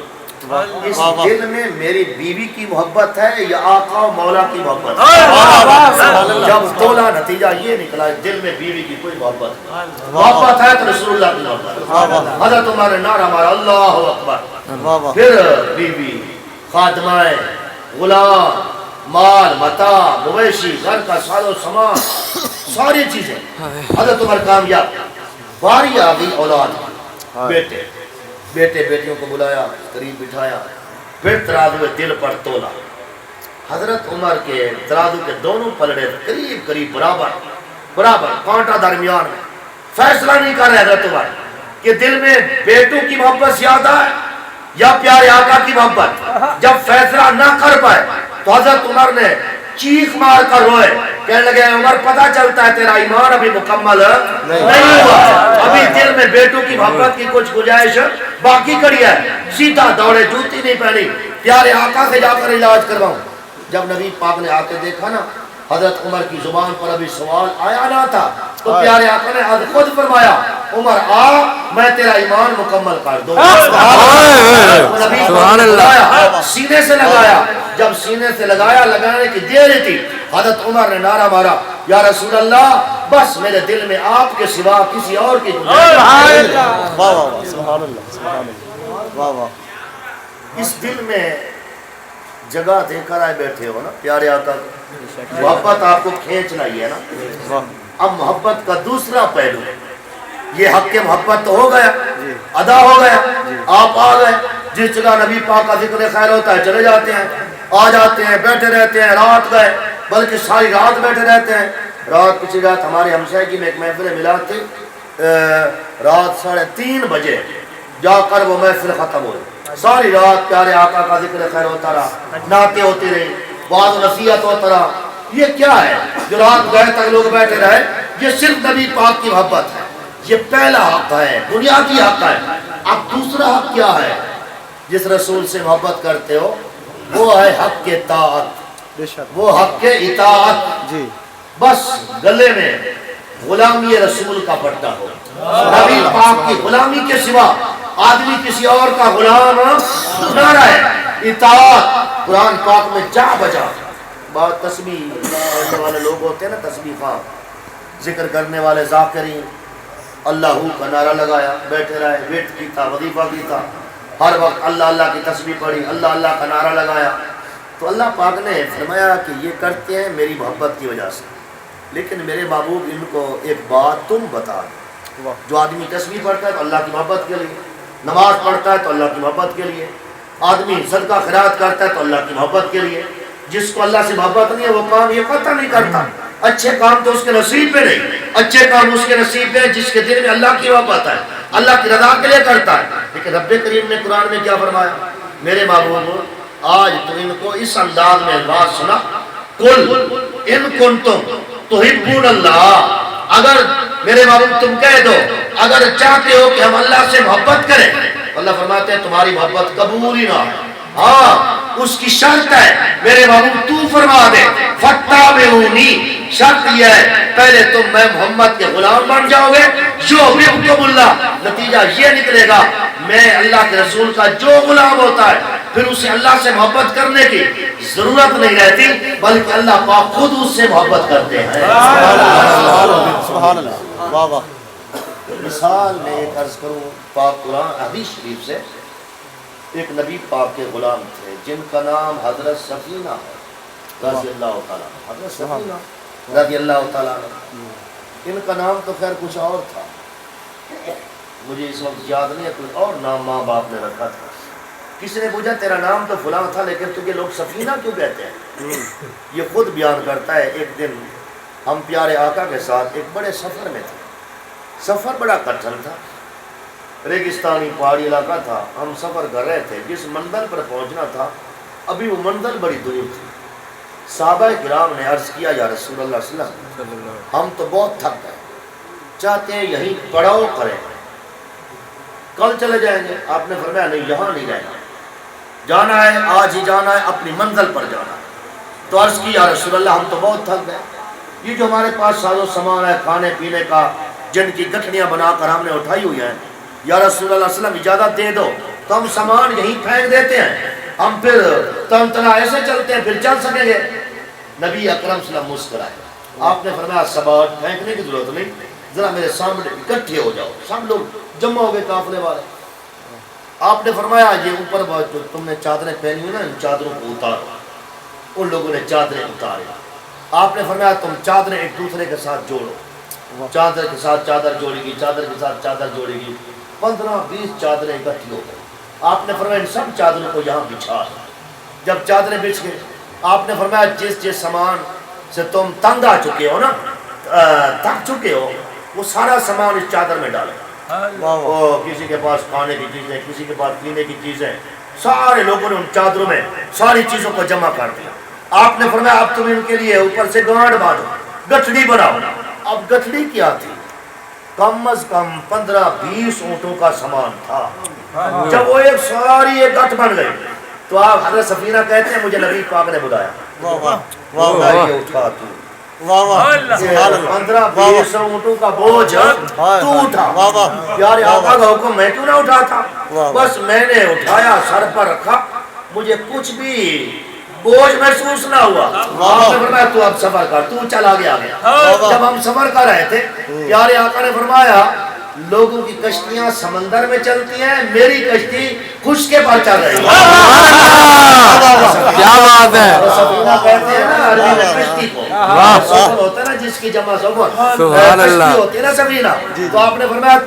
اس دل میں میری بیوی کی محبت ہے یا آقا و مولا کی محبت ہے. جب تولا نتیجہ یہ نکلا دل میں بیوی کی کوئی محبت ہے تو رسول اللہ کی محبت. حضرت عمر نے نعرہ مارا اللہ اکبر. پھر بیوی, خادمائیں, غلام, مال متاع مویشی, گھر کا سال و سامان, ساری چیزیں. حضرت عمر کامیاب. باری آ گئی اولاد, بیٹے بیٹیوں کو بلایا, قریب بٹھایا, پھر ترازو دل پر تولا. حضرت عمر کے ترازو کے دونوں پلڑے قریب قریب برابر کانٹا درمیان میں. فیصلہ نہیں کر رہے حضرت عمر کہ دل میں بیٹوں کی محبت زیادہ ہے یا پیارے آقا کی محبت. جب فیصلہ نہ کر پائے تو حضرت عمر نے چیخ مار کر روئے, کہنے لگے عمر پتہ چلتا ہے تیرا ایمان ابھی مکمل نہیں ہوا, ابھی دل میں بیٹوں کی محبت کی کچھ گنجائش باقی کڑی ہے. سیدھا دوڑے, جوتی نہیں پہنی, پیارے آقا سے جا کر علاج کرواؤں. جب نبی پاک نے آ کے دیکھا نا حضرت عمر کی زبان پر ابھی سوال آیا نہ تھا, تو پیارے آقا نے خود فرمایا عمر آ, میں تیرا ایمان مکمل کر دوں. نبی پاک نے بلایا, سینے سے لگایا. جب سینے سے لگانے کی دیر تھی, حضرت عمر نے نعرہ مارا یا رسول اللہ بس میرے دل میں آپ کے سوا کسی اور کی اس دل میں جگہ دے کر آئے بیٹھے ہو نا پیارے آقا. محبت آپ کو کھینچ لائی ہے نا. اب محبت کا دوسرا پہلو, یہ حق کے محبت تو ہو گیا, ادا ہو گیا, آپ آ گئے. جس جگہ نبی پاک کا ذکر خیر ہوتا ہے چلے جاتے ہیں, آ جاتے ہیں, بیٹھے رہتے ہیں. رات گئے, بلکہ ساری رات بیٹھے رہتے ہیں. رات کسی رات ہمارے ہمسائے میں ایک محفل ملا تھی, رات 3:30 بجے جا کر وہ محفل ختم ہوئی. ساری رات پیارے آقا کا ذکر خیر ہوتا رہا, نعتیں ہوتی رہی, بعض نصیحت ہوتا رہا. یہ کیا ہے جو رات گئے تک لوگ بیٹھے رہے؟ یہ صرف نبی پاک کی محبت ہے. یہ پہلا حق ہے, بنیادی حق ہے. اب دوسرا حق کیا ہے؟ جس رسول سے محبت کرتے ہو وہ ہے حق کے اطاعت, وہ حق کے اطاعت. بس گلے میں غلامی رسول کا پٹا ہو. نبی پاک کی غلامی کے سوا آدمی کسی اور کا غلام نہ رہے. اطاعت قرآن پاک میں جا بجا. بات تسبیح کرنے والے لوگ ہوتے ہیں نا, تسبیح خواہ, ذکر کرنے والے ذاکرین, اللہ کا نعرہ لگایا, بیٹھے رہے, ویٹ کیتا, وظیفہ کیتا, ہر وقت اللہ اللہ کی تسبیح پڑھی, اللہ اللہ کا نعرہ لگایا. تو اللہ پاک نے فرمایا کہ یہ کرتے ہیں میری محبت کی وجہ سے، لیکن میرے محبوب ان کو ایک بات تم بتا دو، جو آدمی تسبیح پڑھتا ہے تو اللہ کی محبت کے لیے، نماز پڑھتا ہے تو اللہ کی محبت کے لیے، آدمی صدقہ خیرات کرتا ہے تو اللہ کی محبت کے لیے، جس کو اللہ سے محبت نہیں ہے وہ کام یہ قطع نہیں کرتا۔ اچھے کام تو اس کے نصیب میں نہیں، اچھے کام اس کے نصیب میں جس کے دل میں اللہ کی محبت ہے، اللہ کی رضا کے لیے کرتا ہے۔ لیکن رب کریم نے قرآن میں کیا فرمایا؟ میرے محبوب آج تو ان کو اس انداز میں بات سنا، قل ان کنتم تحبون اللہ، اگر میرے محبوب تم کہہ دو اگر چاہتے ہو کہ ہم اللہ سے محبت کریں، اللہ فرماتے ہیں تمہاری محبت قبول ہی نہ ہے، ہاں اس کی شرط ہے میرے محبوب تو فرما دے فاتبعونی، شرط یہ ہے پہلے تم میں محمد کے غلام بن جاؤ گے، یحببکم اللہ، نتیجہ یہ نکلے گا میں اللہ کے رسول کا جو غلام ہوتا ہے پھر اسے اللہ سے محبت کرنے کی ضرورت نہیں رہتی، بلکہ اللہ پاک خود اس سے محبت کرتے ہیں۔ سبحان اللہ، واہ واہ۔ مثال میں ایک عرض کروں پاک قرآن حدیث شریف سے، ایک نبی پاک کے غلام تھے جن کا نام حضرت سفینہ ہے رضی اللہ تعالیٰ، حضرت سفینہ رضی اللہ تعالیٰ، ان کا نام تو خیر کچھ اور تھا، مجھے اس وقت یاد نہیں ہے، کوئی اور نام ماں باپ نے رکھا تھا۔ کسی نے پوچھا تیرا نام تو فلاں تھا لیکن تجھے لوگ سفینہ کیوں کہتے ہیں؟ یہ خود بیان کرتا ہے، ایک دن ہم پیارے آقا کے ساتھ ایک بڑے سفر میں تھے، سفر بڑا کٹھن تھا، ریگستانی پہاڑی علاقہ تھا، ہم سفر کر رہے تھے، جس منزل پر پہنچنا تھا ابھی وہ منزل بڑی دور تھی۔ صحابہ کرام نے عرض کیا یا رسول اللہ صلی اللہ علیہ وسلم ہم تو بہت تھک گئے، چاہتے ہیں یہیں پڑاؤ کریں، کل چلے جائیں گے۔ آپ نے فرمایا نہیں، یہاں نہیں رہنا، جانا ہے آج ہی جانا ہے، اپنی منزل پر جانا ہے۔ تو عرض کی یا رسول اللہ ہم تو بہت تھک گئے، یہ جو ہمارے پاس ساز و سامان ہے کھانے پینے کا، جن کی گٹھڑیاں بنا کر ہم نے اٹھائی ہوئی ہیں، یا رسول اللہ صلی اللہ علیہ وسلم اجازت دے دو تو ہم سامان یہیں پھینک دیتے ہیں، ہم پھر تنتنا ایسے چلتے ہیں پھر چل سکیں گے۔ نبی اکرم صلی اللہ علیہ وسلم مسکرائے، آپ نے فرمایا سامان پھینکنے کی ضرورت نہیں، ذرا میرے سامنے اکٹھے ہو جاؤ۔ سب لوگ جمع ہو گئے قافلے والے، آپ نے فرمایا یہ اوپر جو تم نے چادریں پہنی ہوئی نا ان چادروں کو اتارو۔ ان لوگوں نے چادریں اتارے، آپ نے فرمایا تم چادریں ایک دوسرے کے ساتھ جوڑو، چادر کے ساتھ چادر جوڑے گی، چادر کے ساتھ چادر جوڑے گی، 15-20 چادریں اکٹھی ہو گئی۔ آپ نے فرمایا ان سب چادروں کو یہاں بچھا دو۔ جب چادریں بچھ گئی آپ نے فرمایا جس جس سامان سے تم تنگ آ چکے ہو نا، تھک چکے ہو، وہ سارا سامان اس چادر میں ڈالے۔ کسی کے پاس کھانے کی چیزیں، کسی کے پاس پینے کی چیزیں، سارے لوگوں نے ان چادروں میں ساری چیزوں کو جمع کر دیا۔ آپ نے فرمایا اب تم ان کے لیے اوپر سے گانٹ باندھو، گٹھڑی بناؤ۔ اب گٹھڑی کیا تھی؟ کم از کم 15-20 اونٹوں کا سامان تھا۔ جب وہ ایک ساری ایک گٹھ بن گئی تو آپ حضرت سفینہ کہتے ہیں مجھے نبی پاک نے بلایا، یہ اٹھا تو 15-20 اونٹوں کا بوجھ تو اٹھا، یار آقا کا حکم میں کیوں نہ اٹھاتا؟ بس میں نے اٹھایا، سر پر رکھا، مجھے کچھ بھی بوجھ محسوس نہ ہوا۔ آپ نے فرمایا تو اب سفر کر، تو چل آگے آگے۔ جب ہم سفر کر رہے تھے پیارے آقا نے فرمایا لوگوں کی کشتیاں سمندر میں چلتی ہیں، میری کشتی خشکے پر چل رہی ہے۔ کیا بات ہے، سفینہ کہتے ہیں نا عربی میں کشتی کو، سفن ہوتا ہے نا جس کی جمع سفن، سبحان اللہ، کشتی ہوتی ہے نا سفینہ۔ تو آپ نے فرمایا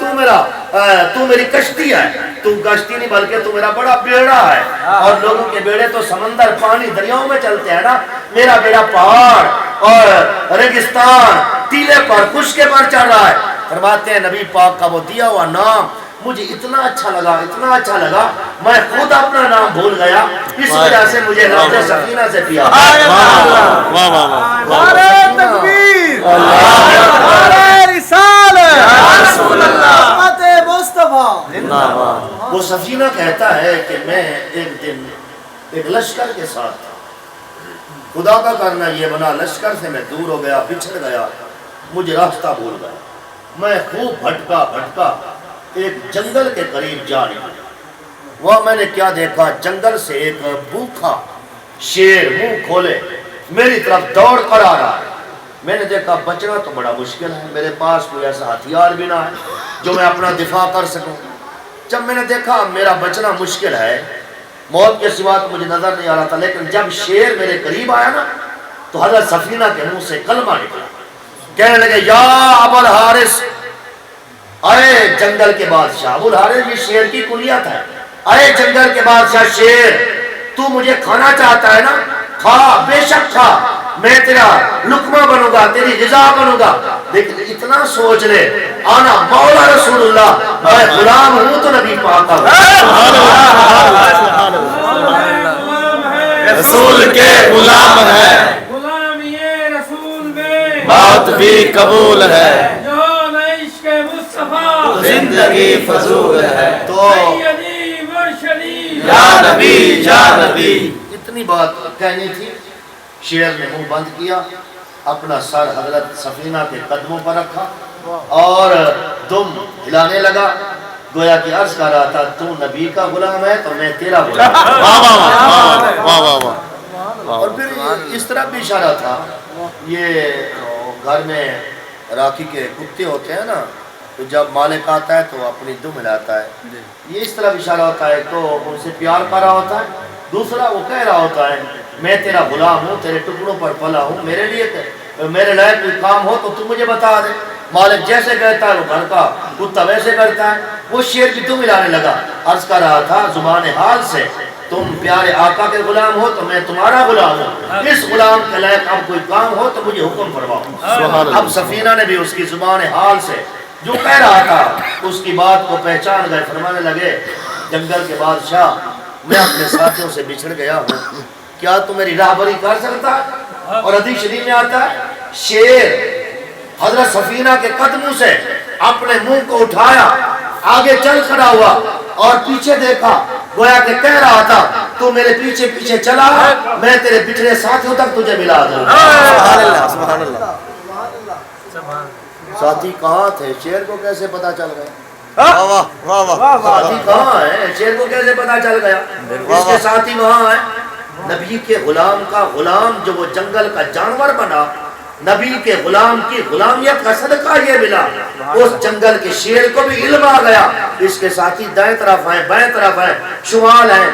تو میری کشتی ہے، تو کشتی نہیں بلکہ تو میرا بڑا بیڑا ہے، اور لوگوں کے بیڑے تو سمندر پانی دریاؤں میں چلتے ہیں نا، میرا بیڑا پہاڑ اور ریگستان ٹیلے پر خشکے پر چل رہا ہے۔ فرماتے ہیں نبی پاک کا وہ دیا ہوا نام مجھے اتنا اچھا لگا، اتنا اچھا لگا، میں خود اپنا نام بھول گیا، اس وجہ سے مجھے نام سفینہ سے پیا۔ نعرہ تکبیر، نعرہ رسالت، محمد مصطفیٰ۔ وہ سفینہ کہتا ہے کہ میں ایک دن ایک لشکر کے ساتھ تھا، خدا کا کرنا یہ بنا لشکر سے میں دور ہو گیا، بچھڑ گیا، مجھے راستہ بھول گیا، میں خوب بھٹکا ایک جنگل کے قریب جا رہا، وہاں میں نے کیا دیکھا، جنگل سے ایک بھوکا شیر منہ کھولے میری طرف دوڑ کر آ رہا ہے۔ میں نے دیکھا بچنا تو بڑا مشکل ہے، میرے پاس کوئی ایسا ہتھیار بھی نہ ہے جو میں اپنا دفاع کر سکوں۔ جب میں نے دیکھا میرا بچنا مشکل ہے موت کے سوا تو مجھے نظر نہیں آ رہا تھا، لیکن جب شیر میرے قریب آیا نا تو حضرت سفینہ کے منہ سے کلمہ نکلا، کہنے لگے یا ابو الحارث، اے جنگل کے بادشاہ۔ ابو الحارث یہ شیر کی کنیت ہے، اے جنگل کے بادشاہ شیر، تو مجھے کھانا چاہتا ہے نا، کھا، بے شک کھا، میں تیرا لقمہ بنوں گا، تیری غذا بنوں گا، لیکن اتنا سوچ لے آنا مولا رسول اللہ، میں غلام ہوں تو نبی پاک ہوں۔ رسول کے غلام ہے، غلام یہ رسول میں بات بھی قبول ہے، جو عشق مصطفیٰ زندگی فضول ہے، تو سیدی مرشدی یا نبی یا نبی۔ اتنی بات کہنی تھی، شیر نے منہ بند کیا، اپنا سر حضرت سفینہ کے قدموں پر رکھا اور دم ہلانے لگا، گویا کہ عرض کر رہا تھا تو نبی کا غلام ہے تو میں تیرا غلام ہوں۔ واہ واہ واہ واہ واہ۔ اور پھر اس طرح بھی اشارہ تھا، یہ گھر میں راکھی کے کتے ہوتے ہیں نا، تو جب مالک آتا ہے تو اپنی دم ہلاتا ہے، یہ اس طرح بھی اشارہ ہوتا ہے، تو ان سے پیار کر رہا ہوتا ہے۔ دوسرا وہ کہہ رہا ہوتا ہے میں تیرا غلام ہوں، تیرے ٹکڑوں پر پلا ہوں، میرے لیے میرے لائق کوئی کام ہو تو تو مجھے بتا دے۔ مالک جیسے کہتا ہے وہ گھر کا کتا ویسے کرتا ہے۔ وہ شیر کی دم ہلانے لگا، عرض کر رہا تھا زبان حال سے تم پیارے آقا کے غلام ہو تو میں تمہارا غلام ہوں، اس غلام کے لائق اب کوئی کام ہو تو مجھے حکم فرماؤ۔ اب سفینہ نے بھی اس کی زبان حال سے جو کہہ رہا تھا اس کی بات کو پہچان گئے، فرمانے لگے جنگل کے بادشاہ میں اپنے ساتھیوں سے بچھڑ گیا ہوں، کیا تو میری راہبری کر سکتا ہے؟ اور حدیث شریف میں آتا ہے شیر حضرت سفینہ کے قدموں سے اپنے منہ کو اٹھایا، آگے چل کھڑا ہوا اور پیچھے دیکھا، گویا کہ کہہ رہا تھا تو میرے پیچھے پیچھے چلا، میں تیرے بچھڑے ساتھیوں تک تجھے ملا دوں۔ سبحان اللہ سبحان اللہ۔ ساتھی کہاں تھے؟ شیر کو کیسے پتا چل گیا؟ واہ واہ واہ واہ۔ ساتھی کہاں ہے؟ شیر کو کیسے پتا چل گیا؟ اس کے ساتھی وہاں ہیں۔ نبی کے غلام کا غلام جو وہ جنگل کا جانور بنا، نبی کے غلام کی غلامیت کا صدقہ یہ ملا، اس جنگل کے شیر کو بھی علم آ گیا۔ اس کے ساتھی دائیں طرف ہیں، بائیں طرف ہیں، شمال ہیں،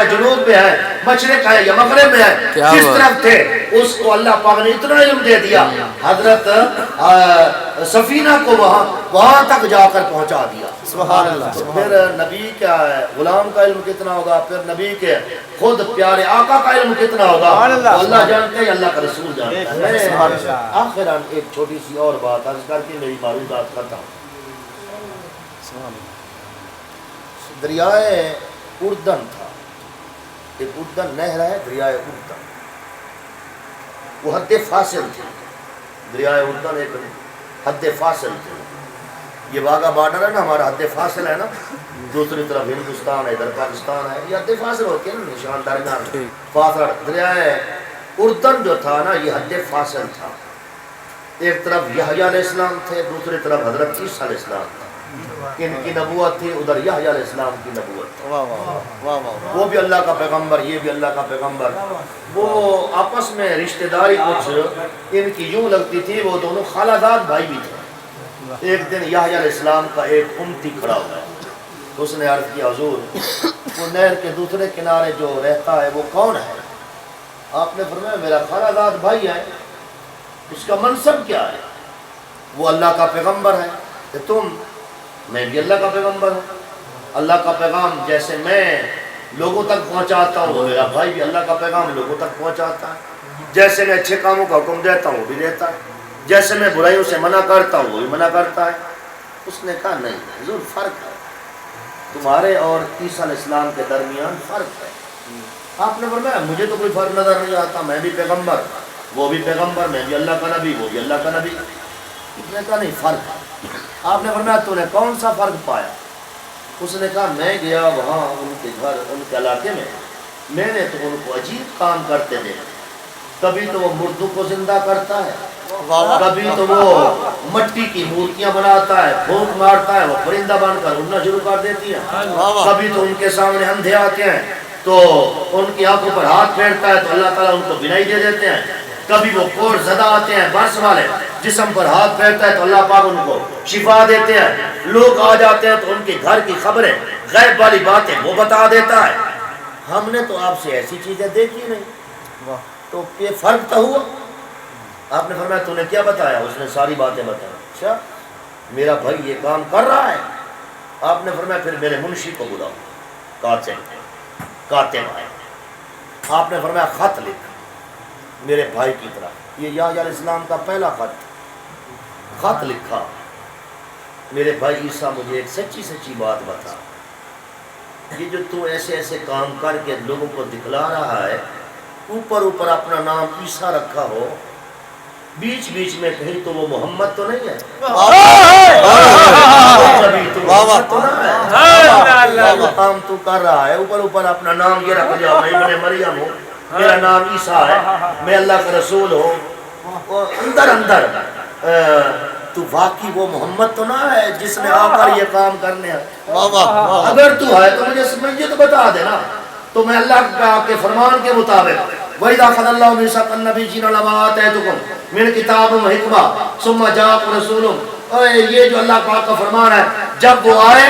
جنوب میں ہے، مشرق ہے یا مغرب میں ہے، کس طرف تھے اس کو اللہ پاک نے اتنا علم دے دیا، حضرت سفینہ کو وہاں تک جا کر پہنچا دیا۔ سبحان اللہ۔ پھر نبی کا غلام کا علم کتنا ہوگا، پھر نبی کے خود پیارے آقا کا علم کتنا ہوگا، اللہ جانتے ہیں، اللہ کا رسول جانتا ہے۔ آخراً ایک چھوٹی سی اور بات عرض کر کے میری معروضات کرتا ہوں۔ دریائے اردن تھا، ایک اردن نہر ہے، دریائے اردن، وہ حد فاصل تھی، دریائے اردن ایک حد فاصل تھی۔ یہ واگا بارڈر ہے نا ہمارا، حد فاصل ہے نا، دوسری طرف ہندوستان ہے، ادھر پاکستان ہے، یہ حد فاصل ہوتی ہے نا، نشان درمیان فاصل۔ دریائے اردن جو تھا نا یہ حد فاصل تھا، ایک طرف یحییٰ علیہ السلام تھے، دوسری طرف حضرت عیسیٰ علیہ السلام تھا۔ ان کی نبوت تھی، ادھر یحییٰ علیہ السلام کی نبوت تھی، واہ واہ واہ واہ۔ وہ بھی اللہ کا پیغمبر، یہ بھی اللہ کا پیغمبر۔ وہ آپس میں رشتہ داری کچھ ان کی یوں لگتی تھی، وہ دونوں خالہ داد بھائی بھی تھے۔ ایک دن یحییٰ علیہ السلام کا ایک امتی کھڑا ہوا ہے، اس نے عرض کیا حضور وہ نہر کے دوسرے کنارے جو رہتا ہے وہ کون ہے؟ آپ نے فرمایا میرا خالہ داد بھائی ہے، اس کا منصب کیا ہے؟ وہ اللہ کا پیغمبر ہے۔ کہ تم؟ میں بھی اللہ کا پیغمبر ہوں، اللہ کا پیغام جیسے میں لوگوں تک پہنچاتا ہوں وہ میرا بھائی بھی اللہ کا پیغام لوگوں تک پہنچاتا ہے، جیسے میں اچھے کاموں کا حکم دیتا ہوں وہ بھی دیتا ہے، جیسے میں برائیوں سے منع کرتا ہوں وہ بھی منع کرتا ہے۔ اس نے کہا نہیں حضور فرق ہے، تمہارے اور عیسیٰ علیہ السلام کے درمیان فرق ہے۔ آپ نے فرمایا مجھے تو کوئی فرق نظر نہیں آتا، میں بھی پیغمبر وہ بھی پیغمبر، میں بھی اللہ کا نبی وہ بھی اللہ کا نبی۔ اس نے کہا نہیں فرق ہے۔ آپ نے فرمایا تو نے کون سا فرق پایا؟ اس نے کہا میں گیا وہاں ان کے گھر ان کے علاقے میں نے تو ان کو عجیب کام کرتے دیکھا، کبھی تو وہ مردوں کو زندہ کرتا ہے، کبھی تو وہ مٹی کی مورتیاں بناتا ہے، پھونک مارتا ہے وہ پرندہ بن کر اڑنا شروع کر دیتی ہے، کبھی تو ان کے سامنے اندھے آتے ہیں تو ان کی آنکھوں پر ہاتھ پھیرتا ہے تو اللہ تعالیٰ ان کو بینائی دے دیتے ہیں، کبھی وہ کوڑ زدہ آتے ہیں برس والے جسم پر ہاتھ پھیرتا ہے تو اللہ پاک ان کو شفا دیتے ہیں، لوگ آ جاتے ہیں تو ان کے گھر کی خبریں غیب والی باتیں وہ بتا دیتا ہے۔ ہم نے تو آپ سے ایسی چیزیں دیکھی نہیں، واہ تو یہ فرق تو ہوا۔ آپ نے فرمایا تو نے کیا بتایا؟ اس نے ساری باتیں بتائی۔ اچھا میرا بھائی یہ کام کر رہا ہے؟ آپ نے فرمایا پھر میرے منشی کو بلاؤ، کاتب آئے۔ آپ نے فرمایا خط لکھ میرے بھائی کی طرح، یہ یحییٰ علیہ السلام کا پہلا خط لکھا، میرے بھائی عیسیٰ مجھے ایک سچی بات بتا، یہ جو تو ایسے ایسے کام کر کے لوگوں کو دکھلا رہا ہے، اوپر اپنا نام عیسیٰ رکھا ہو، بیچ میں کہیں تو وہ محمد تو نہیں ہے؟ کبھی تو محمد تو نہ ہے؟ جو کام تو کر رہا ہے اوپر اپنا نام یہ رکھ لیا، میں ابن مریم ہوں، میرا نام عیسیٰ ہے، میں اللہ کا رسول ہوں، اور اندر تو واقعی وہ محمد تو نہ ہے جس نے آ کر یہ کام کرنے ہے؟ اگر تو ہے تو مجھے تو بتا دینا، تو میں اللہ کے فرمان کے مطابق وَإِذَا أَخَذَ اللَّهُ مِيثَاقَ النَّبِيِّينَ لَمَا آتَيْتُكُم مِّن كِتَابٍ وَحِكْمَةٍ ثُمَّ جَاءَكُمْ رَسُولٌ، یہ جو اللہ پاک کا فرمان ہے، جب وہ آئے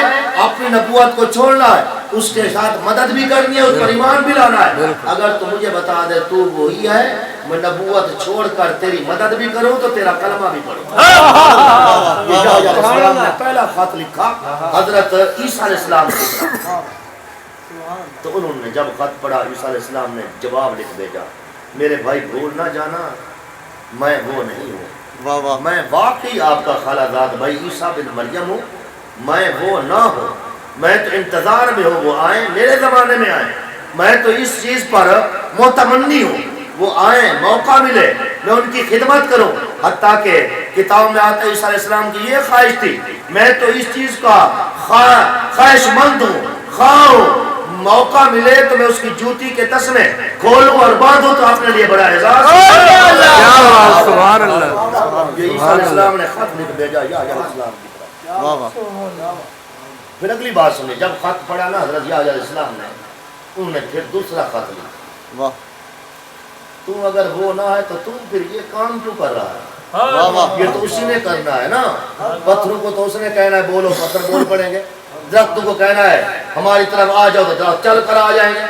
اپنی نبوت کو چھوڑنا ہے، اس کے ساتھ مدد بھی کرنی ہے، اس پر ایمان بھی لانا ہے۔ اگر تو مجھے بتا دے تو وہی ہے، میں نبوت چھوڑ کر تیری مدد بھی کروں تو تیرا کلمہ بھی پڑھوں۔ یحییٰ علیہ السلام نے پہلا خط لکھا حضرت عیسیٰ علیہ السلام کی طرف، تو انہوں نے جب خط پڑھا عیسیٰ علیہ السلام نے جواب لکھ بھیجا، میرے بھائی بھول نہ جانا میں وہ نہیں ہوں، میں واقعی آپ کا خالہ زاد بھائی عیسیٰ بن مریم ہوں، میں وہ نہ ہوں، میں تو انتظار میں ہوں وہ آئیں، میرے زمانے میں آئیں، میں تو اس چیز پر متمنی ہوں وہ آئیں، موقع ملے میں ان کی خدمت کروں، حتیٰ کہ کتاب میں آتا ہے عیسیٰ علیہ السلام کی یہ خواہش تھی، میں تو اس چیز کا خواہش مند ہوں، خواہ ہوں، موقع ملے تو میں اس کی جوتی کے تسمے کھولوں اور باندھوں تو اپنے لیے بڑا اعزاز۔ سبحان اللہ۔ یہ عیسیٰ علیہ السلام نے خط لکھ بھیجا یحییٰ علیہ السلام کی طرف۔ پھر اگلی بات سنیں، جب خط پڑھا نا حضرت یحییٰ علیہ السلام نے، انہوں نے پھر دوسرا خط لکھا، تو اگر وہ نہ ہے تو تم پھر یہ کام کیوں کر رہا ہے؟ یہ تو اسی نے کرنا ہے نا، پتھروں کو تو اس نے کہنا ہے بولو، پتھر بول پڑیں گے، درختوں کو کہنا ہے ہماری طرف آ جاؤ تو درخت چل کر آ جائیں گے،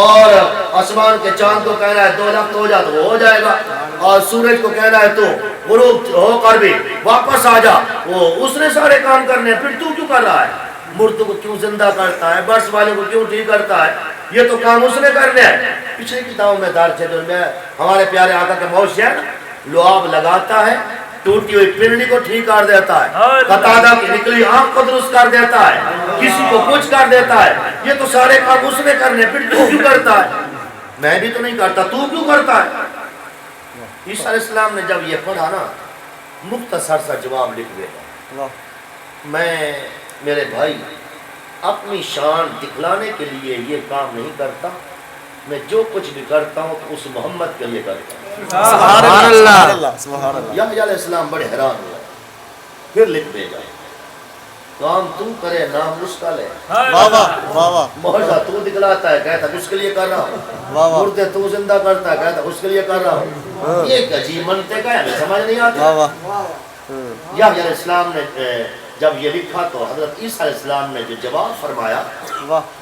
اور آسمان کے چاند کو کہنا ہے 2 لخت ہو جا تو وہ ہو جائے گا، اور سورج کو کہنا ہے تو غروب ہو کر بھی واپس آ جا، وہ اس نے سارے کام کرنے ہیں، پھر تو کیوں کر رہا ہے؟ مردوں کو کیوں زندہ کرتا ہے، برس والے کو کیوں ٹھیک کرتا ہے، یہ تو کام اس نے کرنے ہیں۔ پچھلی کتابوں میں درج ہے جو میں ہمارے پیارے آقا کے موت سے لعاب لگاتا ہے، ٹوٹی ہوئی پنڈلی کو ٹھیک کر دیتا ہے، قطادہ کی نکلی آنکھ کو درست کر دیتا ہے، کسی کو کچھ کر دیتا ہے، یہ تو سارے کام اس نے کرنے، پھر تو کیوں کرتا ہے؟ میں بھی تو نہیں کرتا، تو کیوں کرتا ہے؟ عیسیٰ علیہ السلام نے جب یہ پڑھا نا، مختصر سا جواب لکھ دیا، میں میرے بھائی اپنی شان دکھلانے کے لیے یہ کام نہیں کرتا، میں جو کچھ بھی کرتا ہوں تو اس محمد کے لیے کرتا ہوں۔ سبحان اللہ۔ یحییٰ علیہ السلام بڑے حیران ہوئے، پھر لکھ بھیجا، کام تو کرے نام اس کا لے، معجزہ تو دکھلاتا ہے کہتا اس کے لیے کر رہا ہوں، مردے تو زندہ کرتا ہے کہتا اس کے لیے کر رہا ہوں، یہ ایک عجیب منطق ہے، ہمیں سمجھ نہیں آتا۔ یحییٰ علیہ السلام نے جب یہ لکھا تو حضرت عیسیٰ علیہ السلام نے جو جواب فرمایا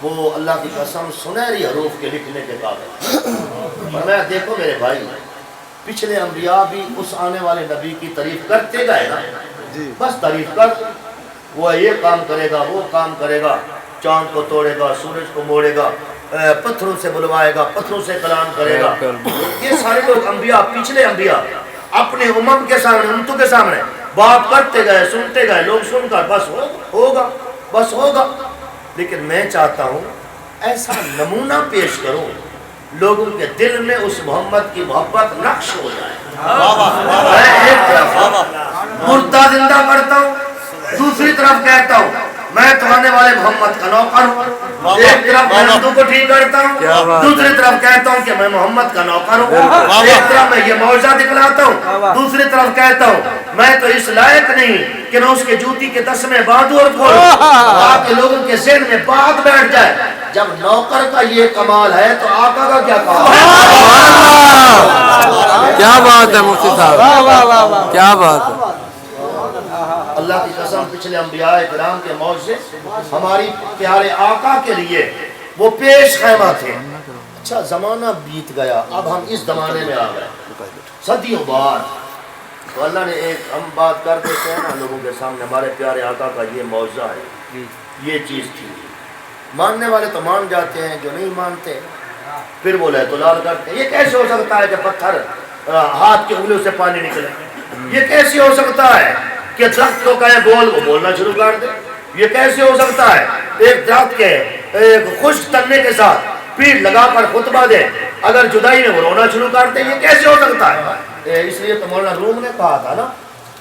وہ اللہ کی قسم سنہری حروف کے لکھنے کے قابل۔ فرمایا دیکھو میرے بھائی، پچھلے انبیاء بھی اس آنے والے نبی کی تعریف کرتے گئے نا، بس تعریف کر، وہ یہ کام کرے گا، وہ کام کرے گا، چاند کو توڑے گا، سورج کو موڑے گا، پتھروں سے بلوائے گا، پتھروں سے کلام کرے گا، یہ سارے لوگ انبیاء، پچھلے انبیاء اپنے امم کے سامنے، امتوں کے سامنے بات کرتے گئے، سنتے گئے، لوگ سن کر بس ہوگا بس ہوگا، لیکن میں چاہتا ہوں ایسا نمونہ پیش کروں لوگوں کے دل میں اس محمد کی محبت نقش ہو جائے۔ میں ایک طرف مردہ زندہ کرتا ہوں، دوسری طرف کہتا ہوں میں تو آنے والے محمد کا نوکر ہوں، ایک طرف میں ہندو کو ٹھیک کرتا ہوں، دوسری طرف کہتا ہوں کہ میں محمد کا نوکر ہوں، ایک طرف میں یہ معجزہ دکھلاتا ہوں، دوسری طرف کہتا ہوں میں تو اس لائق نہیں کہ میں اس کے جوتی کے تسمے باندھوں اور کھولوں، تاکہ لوگوں کے ذہن میں بات بیٹھ جائے جب نوکر کا یہ کمال ہے تو آقا کا کیا کمال ہے؟ کیا بات ہے مفتی صاحب، کیا بات ہے۔ اللہ کی قسم پچھلے انبیاء کرام کے معجزے ہماری پیارے آقا کے لیے وہ پیش خیمہ تھے. اچھا زمانہ بیت گیا, اب ہم اس زمانے میں آ گئے صدیوں بعد. تو اللہ نے ایک ہم بات کر دیتے ہیں نا لوگوں کے سامنے, ہمارے پیارے آقا کا یہ معجزہ ہے, یہ چیز تھی. ماننے والے تو مان جاتے ہیں, جو نہیں مانتے پھر وہ لے تو لال کرتے ہیں. یہ کیسے ہو سکتا ہے کہ پتھر ہاتھ کی انگلیوں سے پانی نکلے؟ یہ کیسے ہو سکتا ہے کہ درخت کو کہے بول, وہ بولنا شروع کر دے؟ یہ کیسے ہو سکتا ہے ایک درخت کے ایک خشک تنے کے ساتھ پیڑ لگا کر خطبہ دے, اگر جدائی میں وہ رونا شروع کر دے؟ یہ کیسے ہو سکتا ہے؟ اس لیے تو مولانا روم نے کہا تھا نا,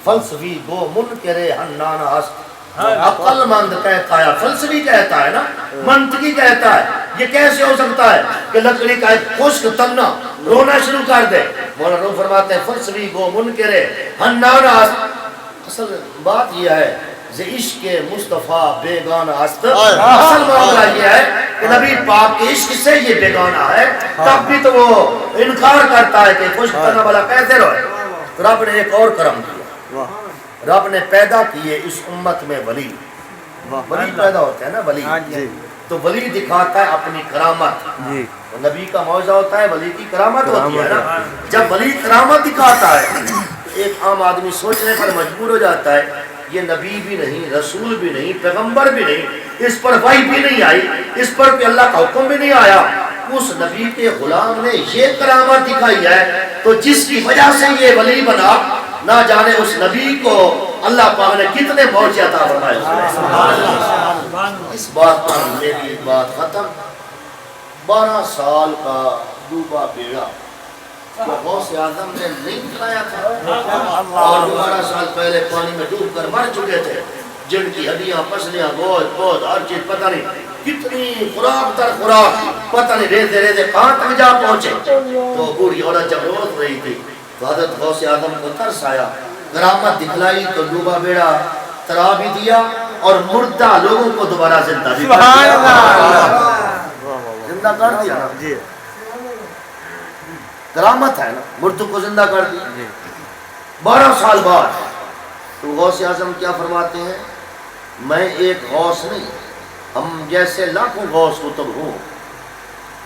فلسفی گو منکرے حنان است, عقل مند کہتا ہے, فلسفی کہتا ہے نا, منطقی کہتا ہے. یہ کیسے ہو سکتا ہے کہ لکڑی کا ایک خشک تنا رونا شروع کر دے؟ مولانا روم فرماتے ہیں فلسفی گو منکرے حنان است. اصل بات یہ ہے عشق مصطفیٰ بیگانہ است. اصل معاملہ یہ ہے کہ نبی پاک کے عشق سے یہ بیگانہ ہے, تب بھی تو وہ انکار کرتا ہے کہ خشک تنا والا کیسے روئے. رب نے ایک اور کرم کیا, رب نے پیدا کیے اس امت میں ولی. ولی پیدا ہوتا ہے نا, ولی تو ولی دکھاتا ہے اپنی کرامت. نبی کا معجزہ ہوتا ہے, ولی کی کرامت ہوتی ہے نا. جب ولی کرامت دکھاتا ہے ایک عام آدمی سوچنے پر مجبور ہو جاتا ہے یہ نبی بھی نہیں, رسول بھی نہیں, پیغمبر بھی نہیں, اس پر وحی بھی نہیں آئی, اس پر بھی اللہ کا حکم بھی نہیں آیا, اس نبی کے غلام نے یہ کرامت دکھائی ہے تو جس کی وجہ سے یہ ولی بنا, نہ جانے اس نبی کو اللہ پاک نے کتنے موجزے عطا فرمائے. اس بات پر میری بات ختم. 12 سال کا ڈوبا بیڑا غوث اعظم نے نہیں دکھایا تھا, اور 12 سال پہلے پانی میں ڈوب کر مر چکے تھے, جن کی ہڈیاں پسلیاں گوشت پود ہر چیز پتہ نہیں کتنی خوراک تر خوراک, پتہ نہیں ریزے ریزے کہاں تک جا پہنچے. تو بوڑھی عورت جب روت رہی تھی تو حضرت غوث اعظم کو ترس آیا, کرامت دکھلائی تو ڈوبا بیڑا ترا بھی دیا اور مردہ لوگوں کو دوبارہ زندہ بھی کر دیا. زندہ کر دیا نا, کرامت ہے نا, مردوں کو زندہ کر دیا 12 سال بعد. تو غوث اعظم کیا فرماتے ہیں, میں ایک غوث نہیں, ہم جیسے لاکھوں غوث کتب ہوں,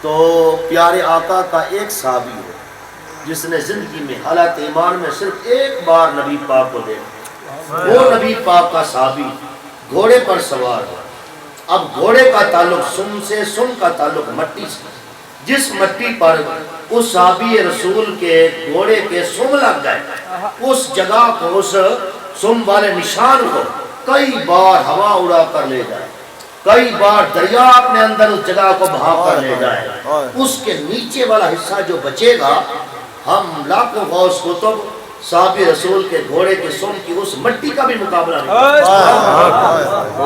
تو پیارے آقا کا ایک صحابی ہو جس نے زندگی میں حالت ایمان میں صرف ایک بار نبی پاک کو دیکھا. وہ نبی پاک کا صحابی گھوڑے پر سوار ہو. اب گھوڑے کا تعلق سم سے, سم کا تعلق مٹی سے. جس مٹی پر اس صحابی رسول کے گھوڑے کے سم لگ گئے, اس جگہ کو, اس سم والے نشان کو کئی بار ہوا اڑا کر لے جائے, کئی بار دریا اپنے اندر اس جگہ کو بہا کر لے جائے, اس کے نیچے والا حصہ جو بچے گا, ہم لاکھوں غوث کتب صحابی رسول کے گھوڑے کے سم کی اس مٹی کا بھی مقابلہ نہیں.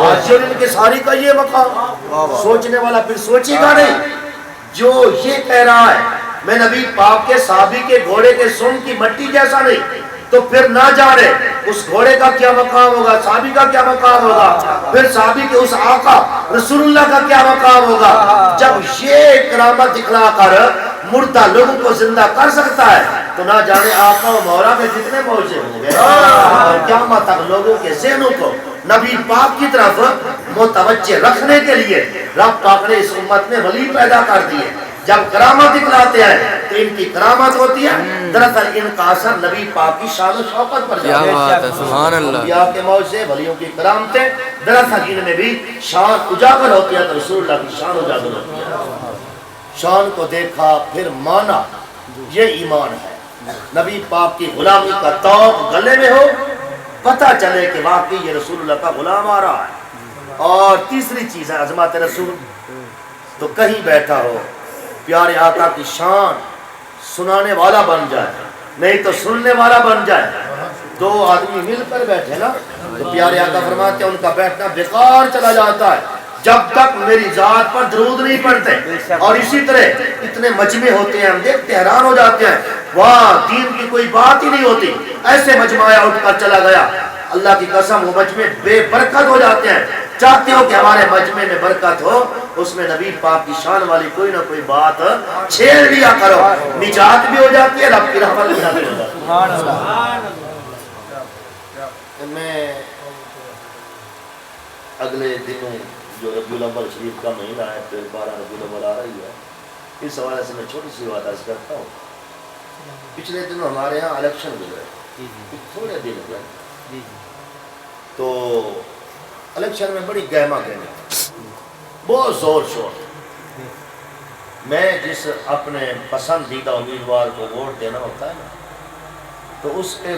آج ان کے ساری کا یہ مقام, سوچنے والا پھر سوچے گا نہیں. جو یہ کہہ رہا ہے میں نبی پاک کے صحابی کے گھوڑے کے سم کی مٹی جیسا نہیں, تو پھر نہ جانے اس گھوڑے کا کیا مقام ہوگا, صحابی کا کیا مقام ہوگا, پھر صحابی کے اس آقا رسول اللہ کا کیا مقام ہوگا. جب یہ کرامت دکھلا کر مردہ لوگوں کو زندہ کر سکتا ہے تو نہ جانے آقا و مولا میں کتنے موجے ہوں گے. اور قیامت تک لوگوں کے ذہنوں کو نبی پاک کی طرف متوجہ رکھنے کے لیے رب پاک نے اس امت میں ولی پیدا کر دیے. جب کرامت دکھلاتے ہیں تو ان کی کرامت ہوتی ہے, دراصل ان کا اثر نبی پاک کی شان و شوکت پر جاتا ہے. سبحان اللہ. انبیاء کے معجزے, ولیوں کی کرامتیں, دراصل ان میں بھی شان اجاگر ہوتی ہے, تو رسول اللہ کی شان اجاگر ہوتی ہے. شان کو دیکھا پھر مانا, یہ ایمان ہے. نبی پاک کی غلامی کا توق گلے میں ہو, پتہ چلے کہ واقعی یہ رسول اللہ کا غلام آ رہا ہے. اور تیسری چیز ہے عظمت رسول. تو کہیں بیٹھا ہو, پیارے آقا کی شان سنانے والا بن جائے, نہیں تو سننے والا بن جائے. 2 آدمی مل کر بیٹھے نا, تو پیارے آقا فرماتے ہیں ان کا بیٹھنا بیکار چلا جاتا ہے جب تک میری ذات پر درود نہیں پڑھتے. اور اسی طرح اتنے مجمع ہوتے ہیں, ہم دیکھتے حیران ہو جاتے ہیں, وہاں دین کی کوئی بات ہی نہیں ہوتی, ایسے مجمع اٹھ کر چلا گیا. اللہ کی قسم وہ مجمع بے برکت ہو جاتے ہیں. چاہتے ہو کہ ہمارے مجمع میں برکت ہو, اس میں نبی پاک کی شان والی کوئی نہ کوئی بات چھیڑ لیا کرو, نجات بھی ہو جاتی ہے, رب کی رحمت بھی نازل ہو جاتی ہے. میں اگلے دنوں جو ربیع الاول شریف کا مہینہ ہے، پھر 12 ربیع الاول آ رہی ہے، اس حوالے سے میں چھوٹی سی بات عرض کرتا ہوں۔ پچھلے دنوں ہمارے ہاں الیکشن گزرے، تھوڑے دن ہوئے، تو الیکشن میں بڑی گہما گہمی، بہت زور شور۔ میں جس اپنے پسندیدہ امیدوار کو ووٹ دینا ہوتا ہے نا، تو اس کے